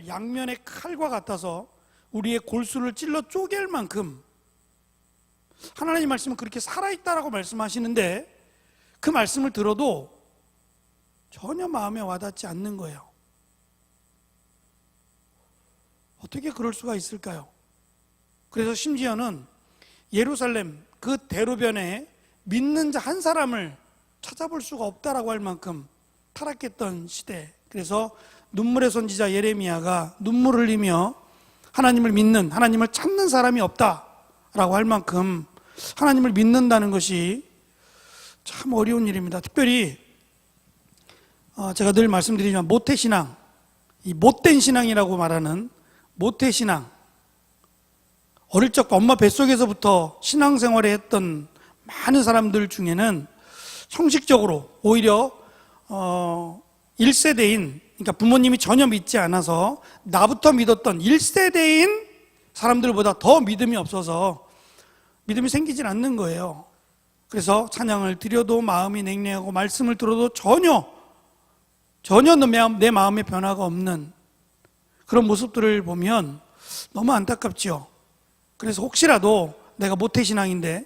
양면의 칼과 같아서 우리의 골수를 찔러 쪼갤 만큼 하나님 말씀은 그렇게 살아있다라고 말씀하시는데 그 말씀을 들어도 전혀 마음에 와닿지 않는 거예요. 어떻게 그럴 수가 있을까요? 그래서 심지어는 예루살렘 그 대로변에 믿는 자 한 사람을 찾아볼 수가 없다라고 할 만큼 타락했던 시대. 그래서 눈물의 선지자 예레미야가 눈물을 흘리며 하나님을 믿는, 하나님을 찾는 사람이 없다라고 할 만큼 하나님을 믿는다는 것이 참 어려운 일입니다. 특별히 제가 늘 말씀드리지만 모태신앙, 이 못된 신앙이라고 말하는 모태신앙, 어릴 적 엄마 뱃속에서부터 신앙생활을 했던 많은 사람들 중에는 형식적으로 오히려 1세대인, 그러니까 부모님이 전혀 믿지 않아서 나부터 믿었던 1세대인 사람들보다 더 믿음이 없어서 믿음이 생기질 않는 거예요. 그래서 찬양을 드려도 마음이 냉랭하고 말씀을 들어도 전혀 내 마음에 변화가 없는 그런 모습들을 보면 너무 안타깝죠. 그래서 혹시라도 내가 모태신앙인데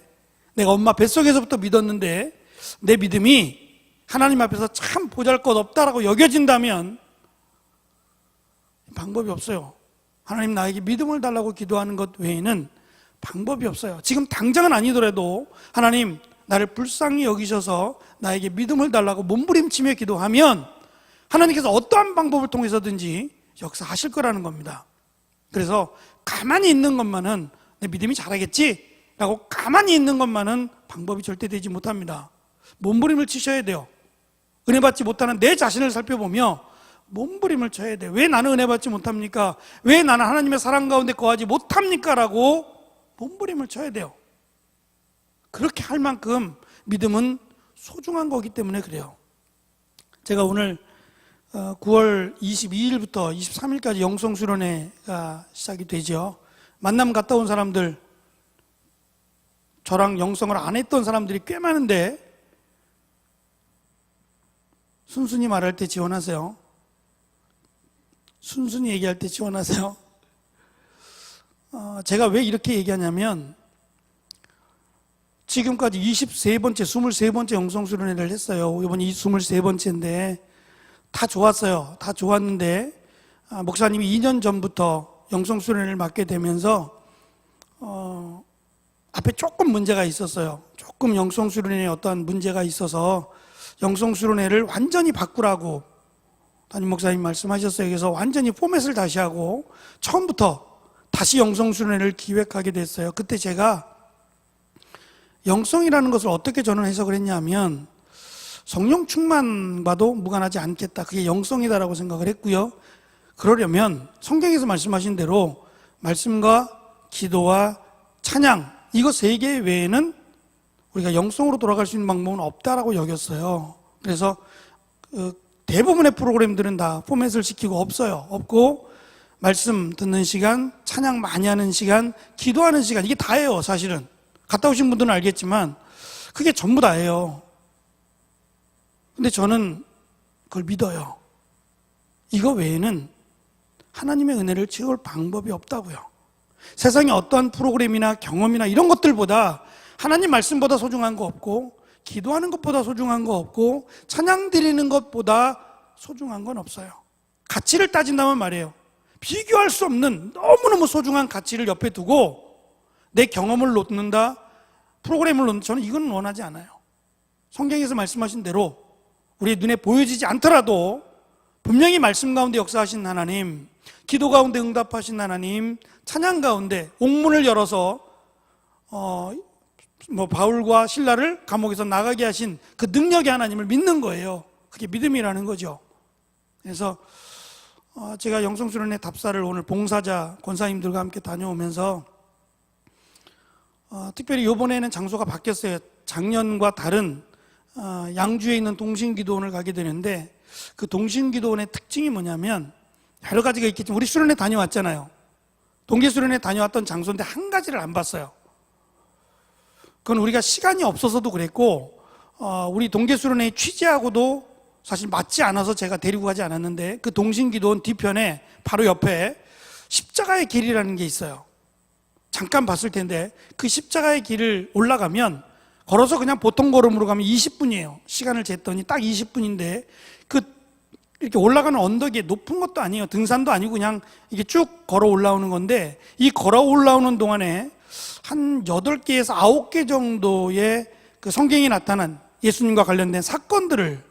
내가 엄마 뱃속에서부터 믿었는데 내 믿음이 하나님 앞에서 참 보잘것없다라고 여겨진다면 방법이 없어요. 하나님 나에게 믿음을 달라고 기도하는 것 외에는 방법이 없어요. 지금 당장은 아니더라도 하나님 나를 불쌍히 여기셔서 나에게 믿음을 달라고 몸부림치며 기도하면 하나님께서 어떠한 방법을 통해서든지 역사하실 거라는 겁니다. 그래서 가만히 있는 것만은 내 믿음이 자라겠지 라고 가만히 있는 것만은 방법이 절대 되지 못합니다. 몸부림을 치셔야 돼요. 은혜 받지 못하는 내 자신을 살펴보며 몸부림을 쳐야 돼요. 왜 나는 은혜 받지 못합니까? 왜 나는 하나님의 사랑 가운데 거하지 못합니까? 라고 몸부림을 쳐야 돼요. 그렇게 할 만큼 믿음은 소중한 거기 때문에 그래요. 제가 오늘 9월 22일부터 23일까지 영성수련회가 시작이 되죠. 만남 갔다 온 사람들, 저랑 영성을 안 했던 사람들이 꽤 많은데 순순히 말할 때 지원하세요. 순순히 얘기할 때 지원하세요. 제가 왜 이렇게 얘기하냐면 지금까지 23번째 영성수련회를 했어요. 이번이 23번째인데 다 좋았어요. 다 좋았는데 목사님이 2년 전부터 영성수련회를 맡게 되면서 앞에 조금 문제가 있었어요. 조금 영성수련회에 어떠한 문제가 있어서 영성수련회를 완전히 바꾸라고 담임 목사님 말씀하셨어요. 그래서 완전히 포맷을 다시 하고 처음부터 다시 영성수련회를 기획하게 됐어요. 그때 제가 영성이라는 것을 어떻게 저는 해석을 했냐면 성령 충만과도 무관하지 않겠다. 그게 영성이다라고 생각을 했고요. 그러려면 성경에서 말씀하신 대로 말씀과 기도와 찬양 이거 세 개 외에는 우리가 영성으로 돌아갈 수 있는 방법은 없다라고 여겼어요. 그래서 대부분의 프로그램들은 다 포맷을 시키고 없고 말씀 듣는 시간, 찬양 많이 하는 시간, 기도하는 시간 이게 다예요. 사실은 갔다 오신 분들은 알겠지만 그게 전부 다예요. 근데 저는 그걸 믿어요. 이거 외에는 하나님의 은혜를 채울 방법이 없다고요. 세상에 어떠한 프로그램이나 경험이나 이런 것들보다 하나님 말씀보다 소중한 거 없고 기도하는 것보다 소중한 거 없고 찬양 드리는 것보다 소중한 건 없어요. 가치를 따진다면 말이에요. 비교할 수 없는 너무너무 소중한 가치를 옆에 두고 내 경험을 놓는다, 프로그램을 놓는다, 저는 이건 원하지 않아요. 성경에서 말씀하신 대로 우리의 눈에 보여지지 않더라도 분명히 말씀 가운데 역사하신 하나님, 기도 가운데 응답하신 하나님, 찬양 가운데 옥문을 열어서 바울과 실라를 감옥에서 나가게 하신 그 능력의 하나님을 믿는 거예요. 그게 믿음이라는 거죠. 그래서 제가 영성수련회 답사를 오늘 봉사자 권사님들과 함께 다녀오면서 특별히 이번에는 장소가 바뀌었어요. 작년과 다른 양주에 있는 동신기도원을 가게 되는데 그 동신기도원의 특징이 뭐냐면 여러 가지가 있겠지만 우리 수련회 다녀왔잖아요. 동계수련회 다녀왔던 장소인데 한 가지를 안 봤어요. 그건 우리가 시간이 없어서도 그랬고 우리 동계수련회 취재하고도 사실 맞지 않아서 제가 데리고 가지 않았는데 그 동신기도원 뒤편에 바로 옆에 십자가의 길이라는 게 있어요. 잠깐 봤을 텐데 그 십자가의 길을 올라가면 걸어서 그냥 보통 걸음으로 가면 20분이에요. 시간을 쟀더니 딱 20분인데 그 이렇게 올라가는 언덕이 높은 것도 아니에요. 등산도 아니고 그냥 이게 쭉 걸어 올라오는 건데 이 걸어 올라오는 동안에 한 8개에서 9개 정도의 그 성경에 나타난 예수님과 관련된 사건들을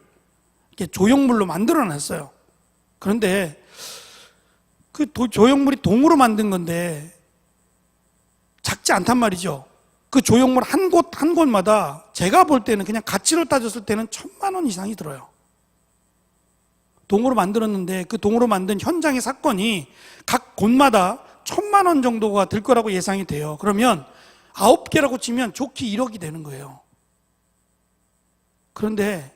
이렇게 조형물로 만들어 놨어요. 그런데 그 조형물이 동으로 만든 건데 작지 않단 말이죠. 그 조형물 한 곳 한 곳마다 제가 볼 때는 그냥 가치로 따졌을 때는 1,000만 원 이상이 들어요. 동으로 만들었는데 그 동으로 만든 현장의 사건이 각 곳마다 1,000만 원 정도가 들 거라고 예상이 돼요. 그러면 9개라고 치면 좋게 1억이 되는 거예요. 그런데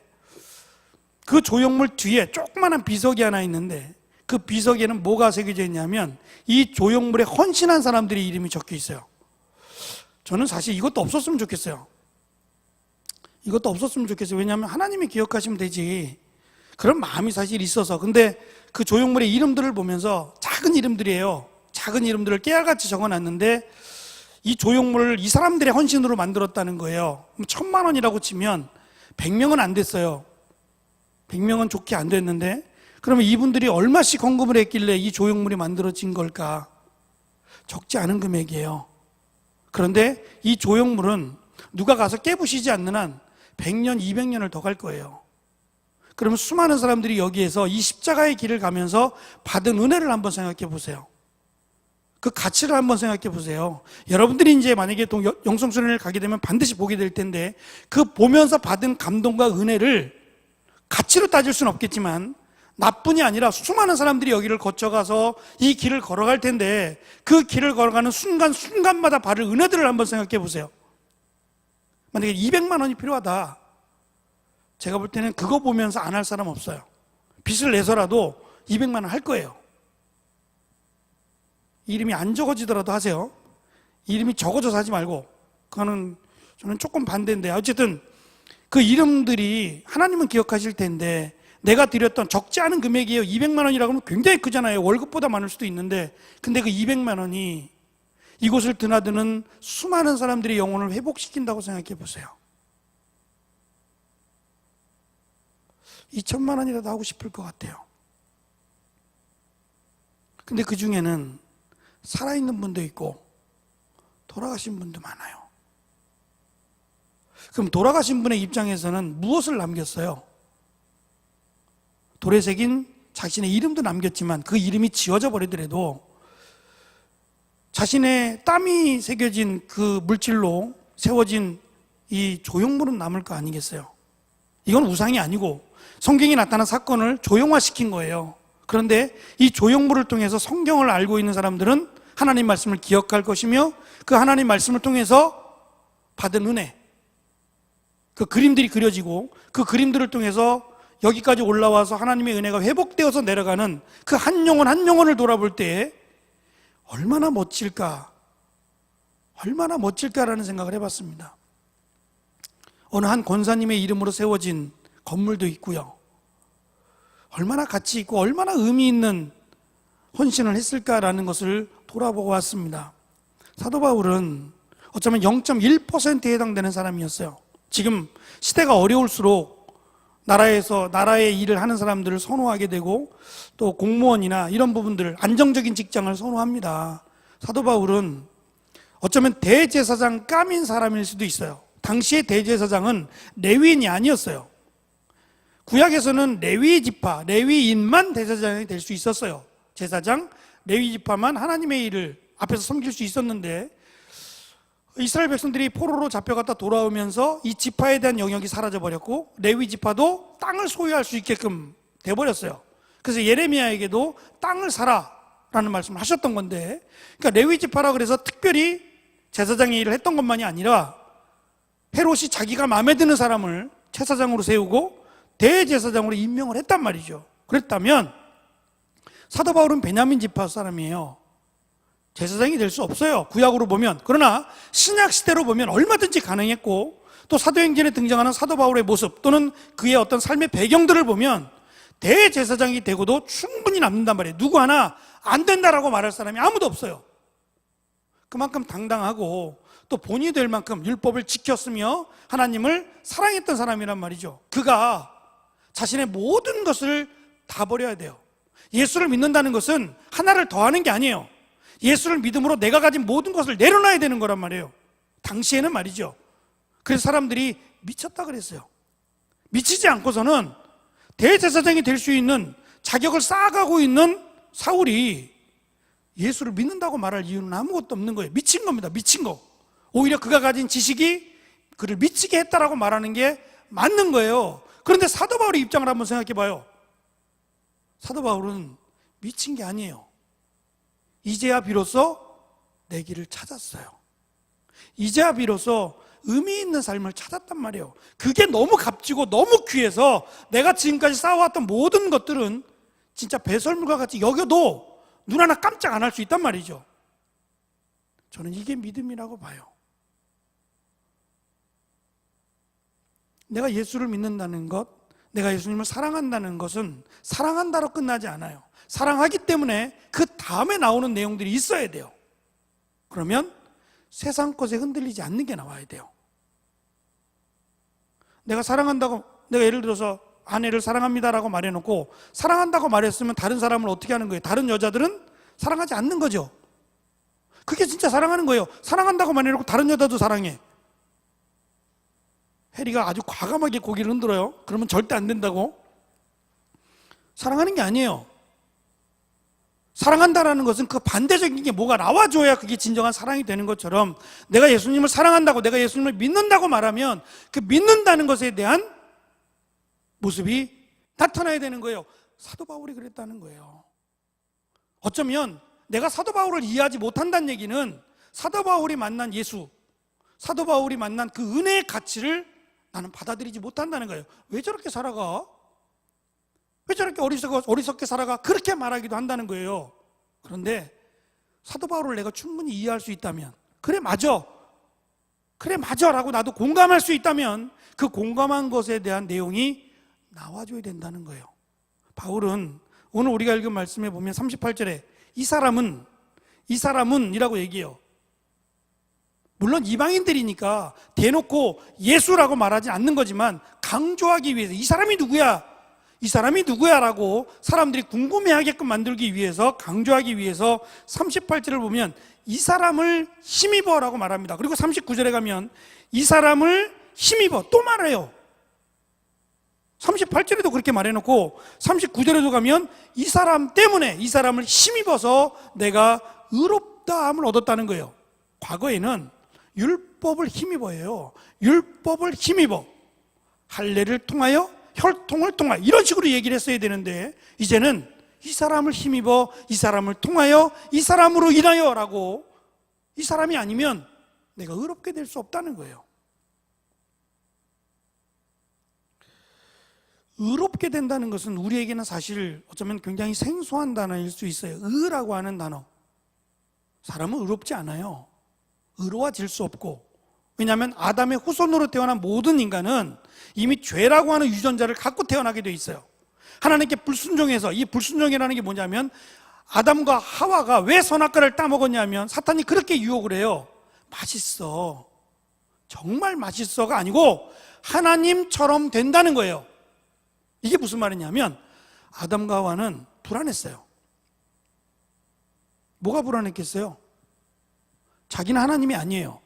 그 조형물 뒤에 조그마한 비석이 하나 있는데 그 비석에는 뭐가 새겨져 있냐면 이 조형물에 헌신한 사람들의 이름이 적혀 있어요. 저는 사실 이것도 없었으면 좋겠어요. 이것도 없었으면 좋겠어요. 왜냐하면 하나님이 기억하시면 되지. 그런 마음이 사실 있어서. 근데 그 조형물의 이름들을 보면서 작은 이름들이에요. 작은 이름들을 깨알같이 적어놨는데 이 조형물을 이 사람들의 헌신으로 만들었다는 거예요. 1,000만 원이라고 치면 100명은 안 됐어요. 100명은 좋게 안 됐는데 그러면 이분들이 얼마씩 헌금을 했길래 이 조형물이 만들어진 걸까? 적지 않은 금액이에요. 그런데 이 조형물은 누가 가서 깨부시지 않는 한 100년, 200년을 더 갈 거예요. 그러면 수많은 사람들이 여기에서 이 십자가의 길을 가면서 받은 은혜를 한번 생각해 보세요. 그 가치를 한번 생각해 보세요. 여러분들이 이제 만약에 영성수련회를 가게 되면 반드시 보게 될 텐데 그 보면서 받은 감동과 은혜를 가치로 따질 수는 없겠지만 나뿐이 아니라 수많은 사람들이 여기를 거쳐가서 이 길을 걸어갈 텐데 그 길을 걸어가는 순간순간마다 받을 은혜들을 한번 생각해 보세요. 만약에 200만 원이 필요하다. 제가 볼 때는 그거 보면서 안 할 사람 없어요. 빚을 내서라도 200만 원 할 거예요. 이름이 안 적어지더라도 하세요. 이름이 적어져서 하지 말고. 그거는 저는 조금 반대인데 어쨌든 그 이름들이 하나님은 기억하실 텐데 내가 드렸던 적지 않은 금액이에요. 200만 원이라고 하면 굉장히 크잖아요. 월급보다 많을 수도 있는데 근데 그 200만 원이 이곳을 드나드는 수많은 사람들의 영혼을 회복시킨다고 생각해 보세요. 2,000만 원이라도 하고 싶을 것 같아요. 근데 그 중에는 살아있는 분도 있고 돌아가신 분도 많아요. 그럼 돌아가신 분의 입장에서는 무엇을 남겼어요? 돌에 새긴 자신의 이름도 남겼지만 그 이름이 지워져 버리더라도 자신의 땀이 새겨진 그 물질로 세워진 이 조형물은 남을 거 아니겠어요? 이건 우상이 아니고 성경에 나타난 사건을 조형화시킨 거예요. 그런데 이 조형물을 통해서 성경을 알고 있는 사람들은 하나님 말씀을 기억할 것이며 그 하나님 말씀을 통해서 받은 은혜, 그 그림들이 그려지고 그 그림들을 통해서 여기까지 올라와서 하나님의 은혜가 회복되어서 내려가는 그 한 영혼 한 영혼을 돌아볼 때 얼마나 멋질까, 얼마나 멋질까라는 생각을 해봤습니다. 어느 한 권사님의 이름으로 세워진 건물도 있고요. 얼마나 가치 있고 얼마나 의미 있는 헌신을 했을까라는 것을 돌아보고 왔습니다. 사도 바울은 어쩌면 0.1%에 해당되는 사람이었어요. 지금 시대가 어려울수록 나라의 일을 하는 사람들을 선호하게 되고 또 공무원이나 이런 부분들 안정적인 직장을 선호합니다. 사도 바울은 어쩌면 대제사장 감인 사람일 수도 있어요. 당시의 대제사장은 레위인이 아니었어요. 구약에서는 레위 지파, 레위인만 대제사장이 될 수 있었어요. 제사장, 레위 지파만 하나님의 일을 앞에서 섬길 수 있었는데 이스라엘 백성들이 포로로 잡혀갔다 돌아오면서 이 지파에 대한 영역이 사라져버렸고 레위 지파도 땅을 소유할 수 있게끔 돼버렸어요. 그래서 예레미야에게도 땅을 사라라는 말씀을 하셨던 건데, 그러니까 레위 지파라 그래서 특별히 제사장의 일을 했던 것만이 아니라 헤롯이 자기가 마음에 드는 사람을 제사장으로 세우고 대제사장으로 임명을 했단 말이죠. 그랬다면 사도 바울은 베냐민 지파 사람이에요. 제사장이 될 수 없어요. 구약으로 보면. 그러나 신약 시대로 보면 얼마든지 가능했고 또 사도행전에 등장하는 사도 바울의 모습 또는 그의 어떤 삶의 배경들을 보면 대제사장이 되고도 충분히 남는단 말이에요. 누구 하나 안 된다라고 말할 사람이 아무도 없어요. 그만큼 당당하고 또 본이 될 만큼 율법을 지켰으며 하나님을 사랑했던 사람이란 말이죠. 그가 자신의 모든 것을 다 버려야 돼요. 예수를 믿는다는 것은 하나를 더하는 게 아니에요. 예수를 믿음으로 내가 가진 모든 것을 내려놔야 되는 거란 말이에요. 당시에는 말이죠. 그래서 사람들이 미쳤다 그랬어요. 미치지 않고서는 대제사장이 될 수 있는 자격을 쌓아가고 있는 사울이 예수를 믿는다고 말할 이유는 아무것도 없는 거예요. 미친 겁니다. 미친 거. 오히려 그가 가진 지식이 그를 미치게 했다라고 말하는 게 맞는 거예요. 그런데 사도 바울의 입장을 한번 생각해 봐요. 사도 바울은 미친 게 아니에요. 이제야 비로소 내 길을 찾았어요. 이제야 비로소 의미 있는 삶을 찾았단 말이에요. 그게 너무 값지고 너무 귀해서 내가 지금까지 쌓아왔던 모든 것들은 진짜 배설물과 같이 여겨도 눈 하나 깜짝 안 할 수 있단 말이죠. 저는 이게 믿음이라고 봐요. 내가 예수를 믿는다는 것, 내가 예수님을 사랑한다는 것은 사랑한다로 끝나지 않아요. 사랑하기 때문에 그 다음에 나오는 내용들이 있어야 돼요. 그러면 세상 것에 흔들리지 않는 게 나와야 돼요. 내가 사랑한다고, 내가 예를 들어서 아내를 사랑합니다라고 말해놓고 사랑한다고 말했으면 다른 사람을 어떻게 하는 거예요? 다른 여자들은 사랑하지 않는 거죠. 그게 진짜 사랑하는 거예요. 사랑한다고 말해놓고 다른 여자도 사랑해. 해리가 아주 과감하게 고개를 흔들어요. 그러면 절대 안 된다고. 사랑하는 게 아니에요. 사랑한다라는 것은 그 반대적인 게 뭐가 나와줘야 그게 진정한 사랑이 되는 것처럼 내가 예수님을 사랑한다고, 내가 예수님을 믿는다고 말하면 그 믿는다는 것에 대한 모습이 나타나야 되는 거예요. 사도 바울이 그랬다는 거예요. 어쩌면 내가 사도 바울을 이해하지 못한다는 얘기는 사도 바울이 만난 예수, 사도 바울이 만난 그 은혜의 가치를 나는 받아들이지 못한다는 거예요. 왜 저렇게 살아가? 왜 저렇게 어리석게 살아가? 그렇게 말하기도 한다는 거예요. 그런데 사도 바울을 내가 충분히 이해할 수 있다면, 그래 맞아 라고 나도 공감할 수 있다면 그 공감한 것에 대한 내용이 나와줘야 된다는 거예요. 바울은 오늘 우리가 읽은 말씀에 보면 38절에 이 사람은 이라고 얘기해요. 물론 이방인들이니까 대놓고 예수라고 말하지 않는 거지만 강조하기 위해서 이 사람이 누구야 라고 사람들이 궁금해하게끔 만들기 위해서, 강조하기 위해서 38절을 보면 이 사람을 힘입어 라고 말합니다. 그리고 39절에 가면 이 사람을 힘입어 또 말해요. 38절에도 그렇게 말해놓고 39절에도 가면 이 사람 때문에 이 사람을 힘입어서 내가 의롭다함을 얻었다는 거예요. 과거에는 율법을 힘입어요. 율법을 힘입어 할례를 통하여, 혈통을 통하여 이런 식으로 얘기를 했어야 되는데 이제는 이 사람을 힘입어, 이 사람을 통하여, 이 사람으로 인하여 라고, 이 사람이 아니면 내가 의롭게 될 수 없다는 거예요. 의롭게 된다는 것은 우리에게는 사실 어쩌면 굉장히 생소한 단어일 수 있어요. 의라고 하는 단어. 사람은 의롭지 않아요. 의로워질 수 없고, 왜냐하면 아담의 후손으로 태어난 모든 인간은 이미 죄라고 하는 유전자를 갖고 태어나게 돼 있어요. 하나님께 불순종해서, 이 불순종이라는 게 뭐냐면 아담과 하와가 왜 선악과를 따먹었냐면 사탄이 그렇게 유혹을 해요. 맛있어, 정말 맛있어가 아니고 하나님처럼 된다는 거예요. 이게 무슨 말이냐면 아담과 하와는 불안했어요. 뭐가 불안했겠어요? 자기는 하나님이 아니에요.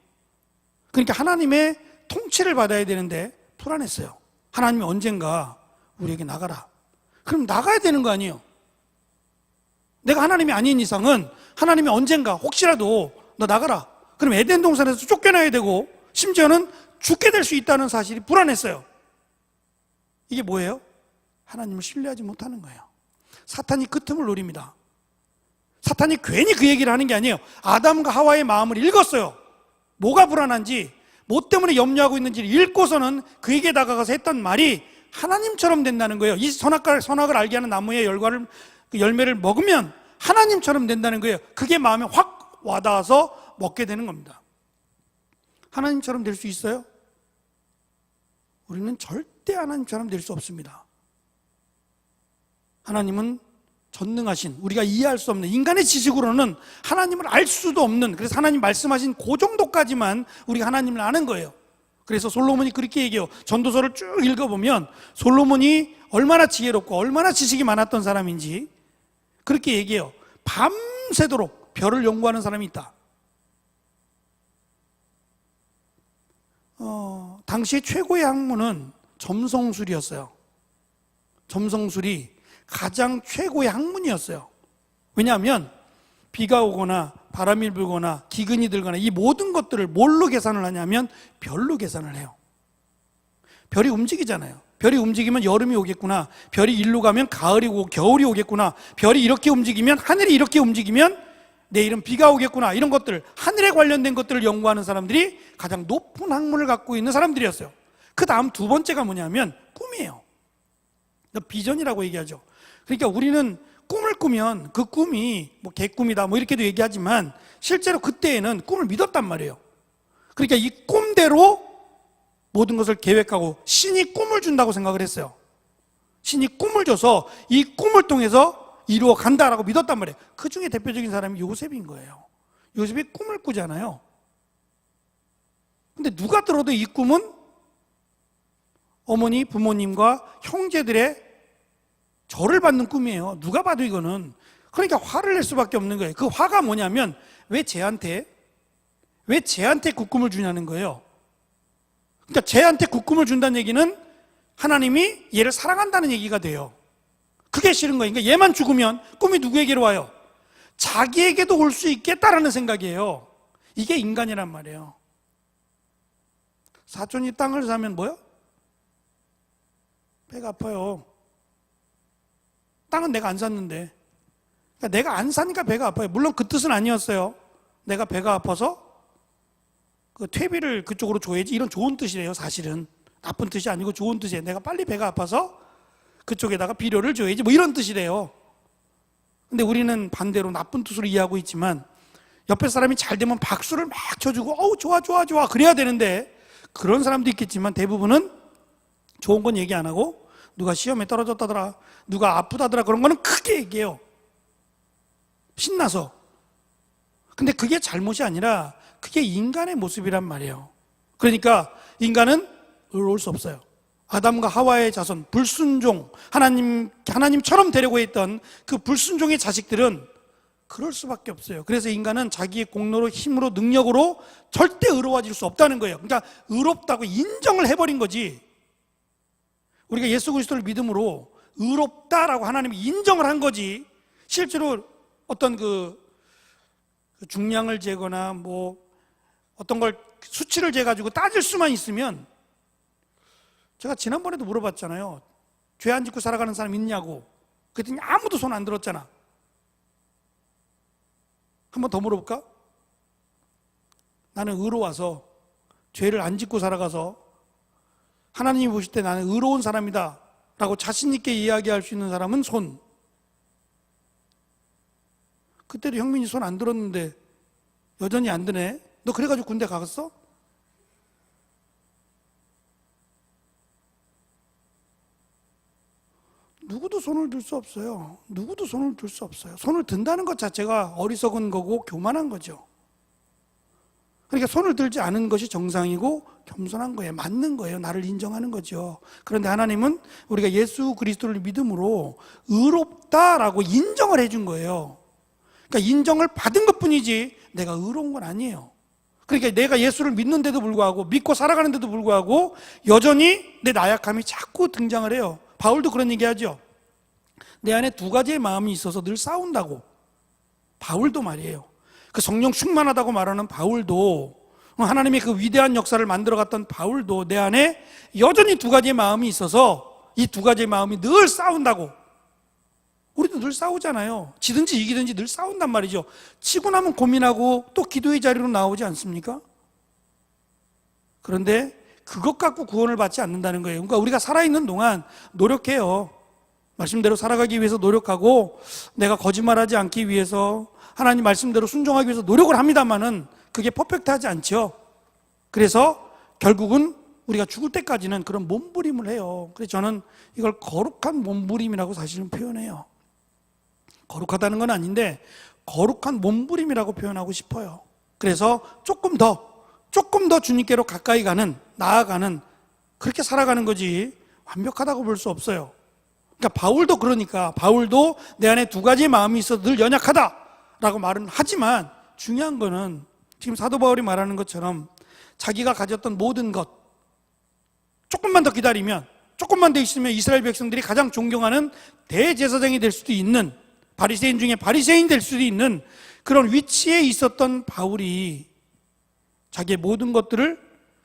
그러니까 하나님의 통치를 받아야 되는데 불안했어요. 하나님이 언젠가 우리에게 나가라. 그럼 나가야 되는 거 아니에요? 내가 하나님이 아닌 이상은 하나님이 언젠가 혹시라도 너 나가라. 그럼 에덴 동산에서 쫓겨나야 되고 심지어는 죽게 될 수 있다는 사실이 불안했어요. 이게 뭐예요? 하나님을 신뢰하지 못하는 거예요. 사탄이 그 틈을 노립니다. 사탄이 괜히 그 얘기를 하는 게 아니에요. 아담과 하와의 마음을 읽었어요. 뭐가 불안한지, 뭐 때문에 염려하고 있는지를 읽고서는 그에게 다가가서 했던 말이 하나님처럼 된다는 거예요. 이 선악을 알게 하는 나무의 열매를 먹으면 하나님처럼 된다는 거예요. 그게 마음에 확 와닿아서 먹게 되는 겁니다. 하나님처럼 될 수 있어요? 우리는 절대 하나님처럼 될 수 없습니다. 하나님은 전능하신, 우리가 이해할 수 없는, 인간의 지식으로는 하나님을 알 수도 없는, 그래서 하나님 말씀하신 그 정도까지만 우리가 하나님을 아는 거예요. 그래서 솔로몬이 그렇게 얘기해요. 전도서를 쭉 읽어보면 솔로몬이 얼마나 지혜롭고 얼마나 지식이 많았던 사람인지 그렇게 얘기해요. 밤새도록 별을 연구하는 사람이 있다. 당시 최고의 학문은 점성술이었어요. 점성술이 가장 최고의 학문이었어요. 왜냐하면 비가 오거나 바람이 불거나 기근이 들거나 이 모든 것들을 뭘로 계산을 하냐면 별로 계산을 해요. 별이 움직이잖아요. 별이 움직이면 여름이 오겠구나, 별이 일로 가면 가을이 오고 겨울이 오겠구나, 별이 이렇게 움직이면, 하늘이 이렇게 움직이면 내일은 비가 오겠구나, 이런 것들, 하늘에 관련된 것들을 연구하는 사람들이 가장 높은 학문을 갖고 있는 사람들이었어요. 그 다음 두 번째가 뭐냐면 꿈이에요. 비전이라고 얘기하죠. 그러니까 우리는 꿈을 꾸면 그 꿈이 뭐 개꿈이다 뭐 이렇게도 얘기하지만 실제로 그때에는 꿈을 믿었단 말이에요. 그러니까 이 꿈대로 모든 것을 계획하고 신이 꿈을 준다고 생각을 했어요. 신이 꿈을 줘서 이 꿈을 통해서 이루어 간다라고 믿었단 말이에요. 그 중에 대표적인 사람이 요셉인 거예요. 요셉이 꿈을 꾸잖아요. 근데 누가 들어도 이 꿈은 어머니, 부모님과 형제들의 절을 받는 꿈이에요. 누가 봐도 이거는. 그러니까 화를 낼 수밖에 없는 거예요. 그 화가 뭐냐면 왜 쟤한테 그 꿈을 주냐는 거예요. 그러니까 쟤한테 그 꿈을 준다는 얘기는 하나님이 얘를 사랑한다는 얘기가 돼요. 그게 싫은 거예요. 그러니까 얘만 죽으면 꿈이 누구에게로 와요? 자기에게도 올 수 있겠다라는 생각이에요. 이게 인간이란 말이에요. 사촌이 땅을 사면 뭐요? 배가 아파요. 땅은 내가 안 샀는데. 그러니까 내가 안 사니까 배가 아파요. 물론 그 뜻은 아니었어요. 내가 배가 아파서 그 퇴비를 그쪽으로 줘야지, 이런 좋은 뜻이래요. 사실은 나쁜 뜻이 아니고 좋은 뜻이에요. 내가 빨리 배가 아파서 그쪽에다가 비료를 줘야지, 뭐 이런 뜻이래요. 근데 우리는 반대로 나쁜 뜻으로 이해하고 있지만 옆에 사람이 잘 되면 박수를 막 쳐주고 어우 좋아 좋아 좋아 그래야 되는데, 그런 사람도 있겠지만 대부분은 좋은 건 얘기 안 하고 누가 시험에 떨어졌다더라, 누가 아프다더라, 그런 거는 크게 얘기해요. 신나서. 근데 그게 잘못이 아니라 그게 인간의 모습이란 말이에요. 그러니까 인간은 의로울 수 없어요. 아담과 하와의 자손, 불순종, 하나님처럼 되려고 했던 그 불순종의 자식들은 그럴 수밖에 없어요. 그래서 인간은 자기의 공로로, 힘으로, 능력으로 절대 의로워질 수 없다는 거예요. 그러니까 의롭다고 인정을 해버린 거지. 우리가 예수 그리스도를 믿음으로 의롭다라고 하나님이 인정을 한 거지, 실제로 어떤 그 중량을 재거나 뭐 어떤 걸 수치를 재가지고 따질 수만 있으면, 제가 지난번에도 물어봤잖아요. 죄 안 짓고 살아가는 사람 있냐고. 그랬더니 아무도 손 안 들었잖아. 한 번 더 물어볼까? 나는 의로워서 죄를 안 짓고 살아가서 하나님이 보실 때 나는 의로운 사람이다 라고 자신 있게 이야기할 수 있는 사람은 손. 그때도 형민이 손 안 들었는데 여전히 안 드네. 너 그래가지고 군대 가갔어? 누구도 손을 들 수 없어요. 누구도 손을 들 수 없어요. 손을 든다는 것 자체가 어리석은 거고 교만한 거죠. 그러니까 손을 들지 않은 것이 정상이고 겸손한 거예요. 맞는 거예요. 나를 인정하는 거죠. 그런데 하나님은 우리가 예수 그리스도를 믿음으로 의롭다라고 인정을 해준 거예요. 그러니까 인정을 받은 것뿐이지 내가 의로운 건 아니에요. 그러니까 내가 예수를 믿는데도 불구하고, 믿고 살아가는데도 불구하고 여전히 내 나약함이 자꾸 등장을 해요. 바울도 그런 얘기 하죠. 내 안에 두 가지의 마음이 있어서 늘 싸운다고. 바울도 말이에요. 그 성령 충만하다고 말하는 바울도, 하나님의 그 위대한 역사를 만들어갔던 바울도 내 안에 여전히 두 가지의 마음이 있어서 이 두 가지의 마음이 늘 싸운다고. 우리도 늘 싸우잖아요. 지든지 이기든지 늘 싸운단 말이죠. 치고 나면 고민하고 또 기도의 자리로 나오지 않습니까? 그런데 그것 갖고 구원을 받지 않는다는 거예요. 그러니까 우리가 살아있는 동안 노력해요. 말씀대로 살아가기 위해서 노력하고, 내가 거짓말하지 않기 위해서, 하나님 말씀대로 순종하기 위해서 노력을 합니다만은 그게 퍼펙트하지 않죠. 그래서 결국은 우리가 죽을 때까지는 그런 몸부림을 해요. 그래서 저는 이걸 거룩한 몸부림이라고 사실은 표현해요. 거룩하다는 건 아닌데 거룩한 몸부림이라고 표현하고 싶어요. 그래서 조금 더 주님께로 가까이 가는, 나아가는, 그렇게 살아가는 거지 완벽하다고 볼 수 없어요. 그러니까 바울도 내 안에 두 가지의 마음이 있어도 늘 연약하다라고 말은 하지만 중요한 거는 지금 사도 바울이 말하는 것처럼 자기가 가졌던 모든 것, 조금만 더 기다리면, 조금만 더 있으면 이스라엘 백성들이 가장 존경하는 대제사장이 될 수도 있는, 바리새인 중에 바리새인 될 수도 있는 그런 위치에 있었던 바울이 자기의 모든 것들을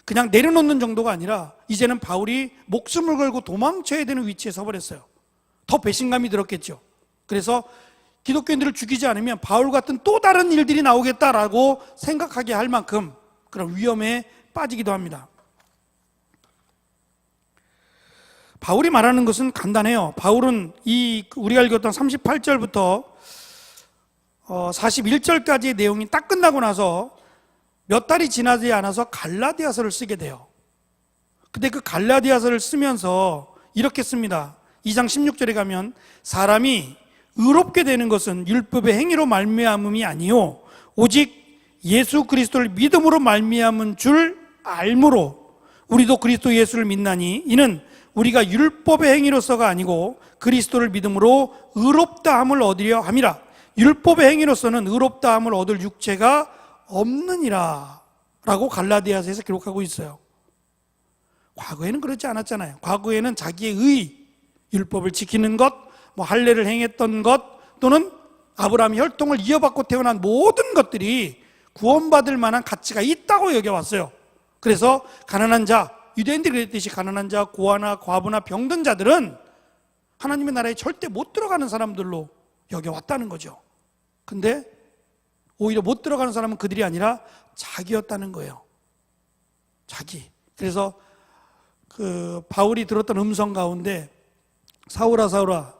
그냥 내려놓는 정도가 아니라 이제는 바울이 목숨을 걸고 도망쳐야 되는 위치에 서버렸어요. 더 배신감이 들었겠죠. 그래서 기독교인들을 죽이지 않으면 바울 같은 또 다른 일들이 나오겠다라고 생각하게 할 만큼 그런 위험에 빠지기도 합니다. 바울이 말하는 것은 간단해요. 바울은 우리가 읽었던 38절부터 41절까지의 내용이 딱 끝나고 나서 몇 달이 지나지 않아서 갈라디아서를 쓰게 돼요. 근데 그 갈라디아서를 쓰면서 이렇게 씁니다. 2장 16절에 가면 사람이 의롭게 되는 것은 율법의 행위로 말미암음이 아니요 오직 예수 그리스도를 믿음으로 말미암은 줄 알므로 우리도 그리스도 예수를 믿나니 이는 우리가 율법의 행위로서가 아니고 그리스도를 믿음으로 의롭다함을 얻으려 함이라. 율법의 행위로서는 의롭다함을 얻을 육체가 없느니라 라고 갈라디아서에서 기록하고 있어요. 과거에는 그렇지 않았잖아요. 과거에는 자기의 의, 율법을 지키는 것, 할례를 행했던 것, 또는 아브라함의 혈통을 이어받고 태어난 모든 것들이 구원받을 만한 가치가 있다고 여겨왔어요. 그래서 가난한 자, 유대인들이 그랬듯이 가난한 자, 고아나 과부나 병든 자들은 하나님의 나라에 절대 못 들어가는 사람들로 여겨왔다는 거죠. 근데 오히려 못 들어가는 사람은 그들이 아니라 자기였다는 거예요. 자기. 그래서 바울이 들었던 음성 가운데 사울아 사울아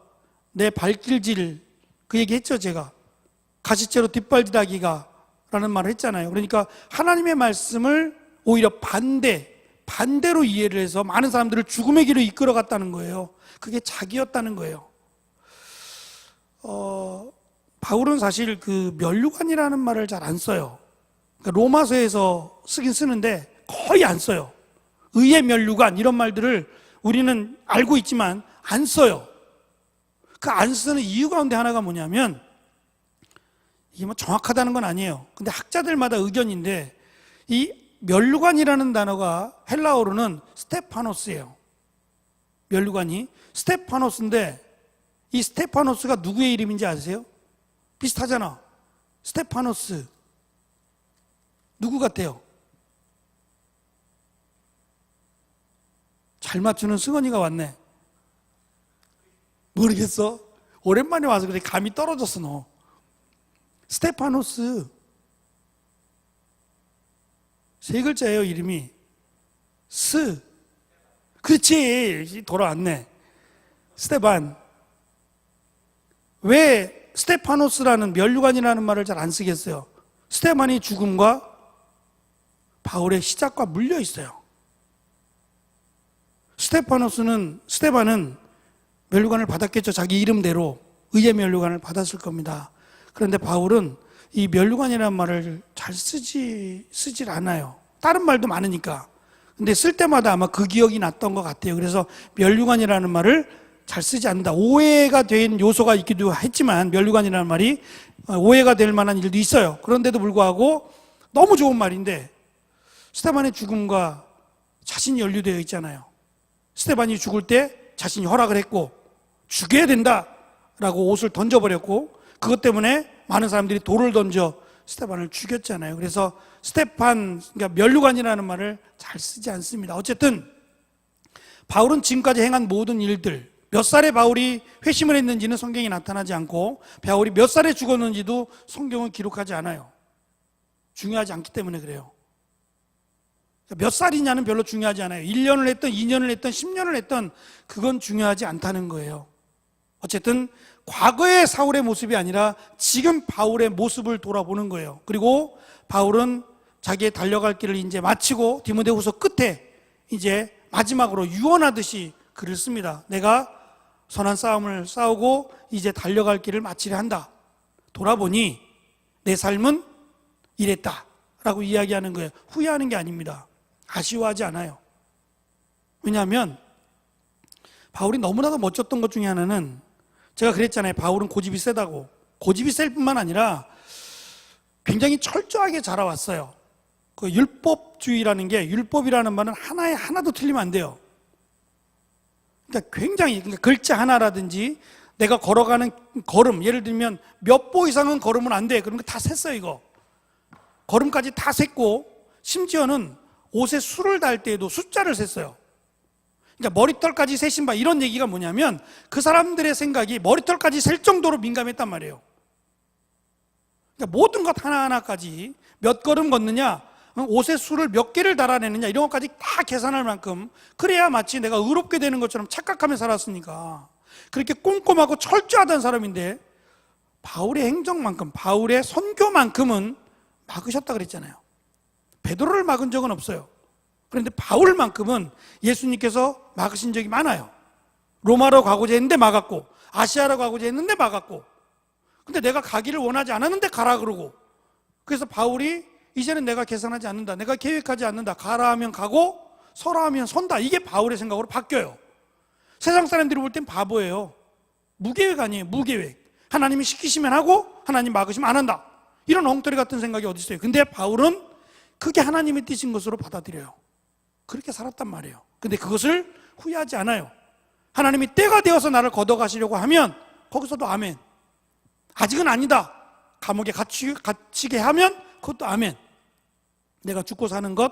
내 발길질, 그 얘기 했죠. 제가 가시채로 뒷발질하기가 라는 말을 했잖아요. 그러니까 하나님의 말씀을 오히려 반대로 이해를 해서 많은 사람들을 죽음의 길로 이끌어갔다는 거예요. 그게 자기였다는 거예요. 바울은 사실 그 면류관이라는 말을 잘 안 써요. 그러니까 로마서에서 쓰긴 쓰는데 거의 안 써요. 의의 면류관 이런 말들을 우리는 알고 있지만 안 써요. 그 안 쓰는 이유 가운데 하나가 뭐냐면 이게 정확하다는 건 아니에요. 근데 학자들마다 의견인데 이 면류관이라는 단어가 헬라어로는 스테파노스예요. 면류관이 스테파노스인데 이 스테파노스가 누구의 이름인지 아세요? 비슷하잖아. 스테파노스 누구 같아요? 잘 맞추는 승원이가 왔네. 모르겠어? 오랜만에 와서 그래. 감이 떨어졌어 너. 스테파노스 세 글자예요. 이름이 그렇지. 돌아왔네. 스테반. 왜 스테파노스라는 면류관이라는 말을 잘 안 쓰겠어요? 스테반이 죽음과 바울의 시작과 물려 있어요. 스테반은 면류관을 받았겠죠. 자기 이름대로 의의 면류관을 받았을 겁니다. 그런데 바울은 이 면류관이라는 말을 잘 쓰질 않아요. 다른 말도 많으니까. 근데 쓸 때마다 아마 그 기억이 났던 것 같아요. 그래서 면류관이라는 말을 잘 쓰지 않는다. 오해가 된 요소가 있기도 했지만 면류관이라는 말이 오해가 될 만한 일도 있어요. 그런데도 불구하고 너무 좋은 말인데 스테반의 죽음과 자신이 연루되어 있잖아요. 스테반이 죽을 때 자신이 허락을 했고 죽여야 된다라고 옷을 던져버렸고 그것 때문에 많은 사람들이 돌을 던져 스테반을 죽였잖아요. 그래서 그러니까 면류관이라는 말을 잘 쓰지 않습니다. 어쨌든 바울은 지금까지 행한 모든 일들, 몇 살에 바울이 회심을 했는지는 성경에 나타나지 않고 바울이 몇 살에 죽었는지도 성경은 기록하지 않아요. 중요하지 않기 때문에 그래요. 몇 살이냐는 별로 중요하지 않아요. 1년을 했던 2년을 했던 10년을 했던 그건 중요하지 않다는 거예요. 어쨌든 과거의 사울의 모습이 아니라 지금 바울의 모습을 돌아보는 거예요. 그리고 바울은 자기의 달려갈 길을 이제 마치고 디모데후서 끝에 이제 마지막으로 유언하듯이 글을 씁니다. 내가 선한 싸움을 싸우고 이제 달려갈 길을 마치려 한다. 돌아보니 내 삶은 이랬다 라고 이야기하는 거예요. 후회하는 게 아닙니다. 아쉬워하지 않아요. 왜냐하면 바울이 너무나도 멋졌던 것 중에 하나는, 제가 그랬잖아요. 바울은 고집이 세다고. 고집이 셀 뿐만 아니라 굉장히 철저하게 자라왔어요. 그 율법주의라는 게, 율법이라는 말은 하나에 하나도 틀리면 안 돼요. 그러니까 굉장히, 그러니까 글자 하나라든지 내가 걸어가는 걸음, 예를 들면 몇 보 이상은 걸으면 안 돼. 그런 거 다 셌어요, 이거. 걸음까지 다 셌고, 심지어는 옷에 술을 달 때에도 숫자를 셌어요. 그러니까 머리털까지 세신 바, 이런 얘기가 뭐냐면 그 사람들의 생각이 머리털까지 셀 정도로 민감했단 말이에요. 그러니까 모든 것 하나하나까지 몇 걸음 걷느냐, 옷에 술을 몇 개를 달아내느냐, 이런 것까지 다 계산할 만큼, 그래야 마치 내가 의롭게 되는 것처럼 착각하며 살았으니까 그렇게 꼼꼼하고 철저하던 사람인데, 바울의 행정만큼, 바울의 선교만큼은 막으셨다 그랬잖아요. 베드로를 막은 적은 없어요. 그런데 바울만큼은 예수님께서 막으신 적이 많아요. 로마로 가고자 했는데 막았고, 아시아로 가고자 했는데 막았고, 근데 내가 가기를 원하지 않았는데 가라 그러고, 그래서 바울이 이제는 내가 계산하지 않는다, 내가 계획하지 않는다, 가라 하면 가고 서라 하면 선다, 이게 바울의 생각으로 바뀌어요. 세상 사람들이 볼 땐 바보예요. 무계획 아니에요. 무계획. 하나님이 시키시면 하고 하나님 막으시면 안 한다, 이런 엉터리 같은 생각이 어디 있어요. 근데 바울은 그게 하나님의 뜻인 것으로 받아들여요. 그렇게 살았단 말이에요. 근데 그것을 후회하지 않아요. 하나님이 때가 되어서 나를 걷어가시려고 하면 거기서도 아멘. 아직은 아니다, 감옥에 갇히게 하면 그것도 아멘. 내가 죽고 사는 것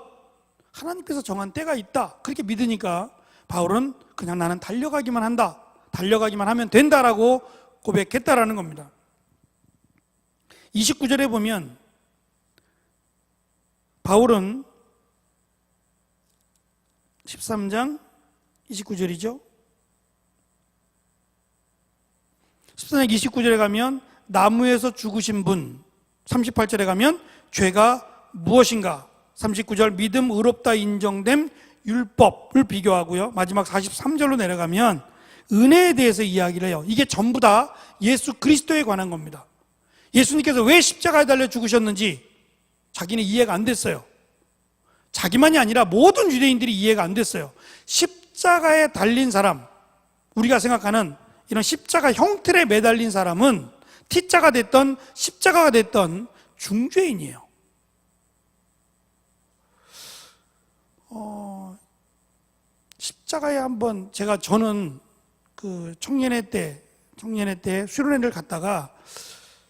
하나님께서 정한 때가 있다, 그렇게 믿으니까 바울은 그냥 나는 달려가기만 한다, 달려가기만 하면 된다라고 고백했다라는 겁니다. 29절에 보면 바울은 13장 29절이죠. 13장 29절에 가면 나무에서 죽으신 분, 38절에 가면 죄가 무엇인가, 39절 믿음 의롭다 인정됨 율법을 비교하고요. 마지막 43절로 내려가면 은혜에 대해서 이야기를 해요. 이게 전부 다 예수 그리스도에 관한 겁니다. 예수님께서 왜 십자가에 달려 죽으셨는지 자기는 이해가 안 됐어요. 자기만이 아니라 모든 유대인들이 이해가 안 됐어요. 십자가에 달린 사람, 우리가 생각하는 이런 십자가 형틀에 매달린 사람은 T자가 됐던 십자가가 됐던 중죄인이에요. 십자가에 한번 저는 그 청년회 때 수련회를 갔다가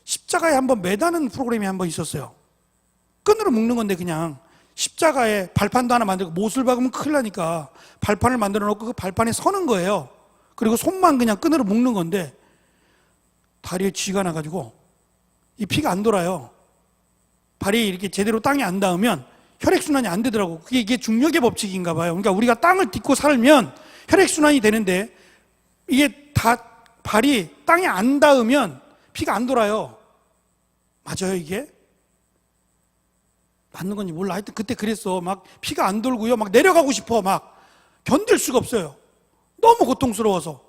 십자가에 한번 매다는 프로그램이 한번 있었어요. 끈으로 묶는 건데, 그냥 십자가에 발판도 하나 만들고, 못을 박으면 큰일 나니까 발판을 만들어 놓고 그 발판에 서는 거예요. 그리고 손만 그냥 끈으로 묶는 건데, 다리에 쥐가 나가지고 이 피가 안 돌아요. 발이 이렇게 제대로 땅에 안 닿으면 혈액순환이 안 되더라고. 이게 중력의 법칙인가 봐요. 그러니까 우리가 땅을 딛고 살면 혈액순환이 되는데, 이게 다 발이 땅에 안 닿으면 피가 안 돌아요. 맞아요, 이게? 맞는 건지 몰라. 하여튼 그때 그랬어. 막 피가 안 돌고요. 막 내려가고 싶어. 막 견딜 수가 없어요. 너무 고통스러워서.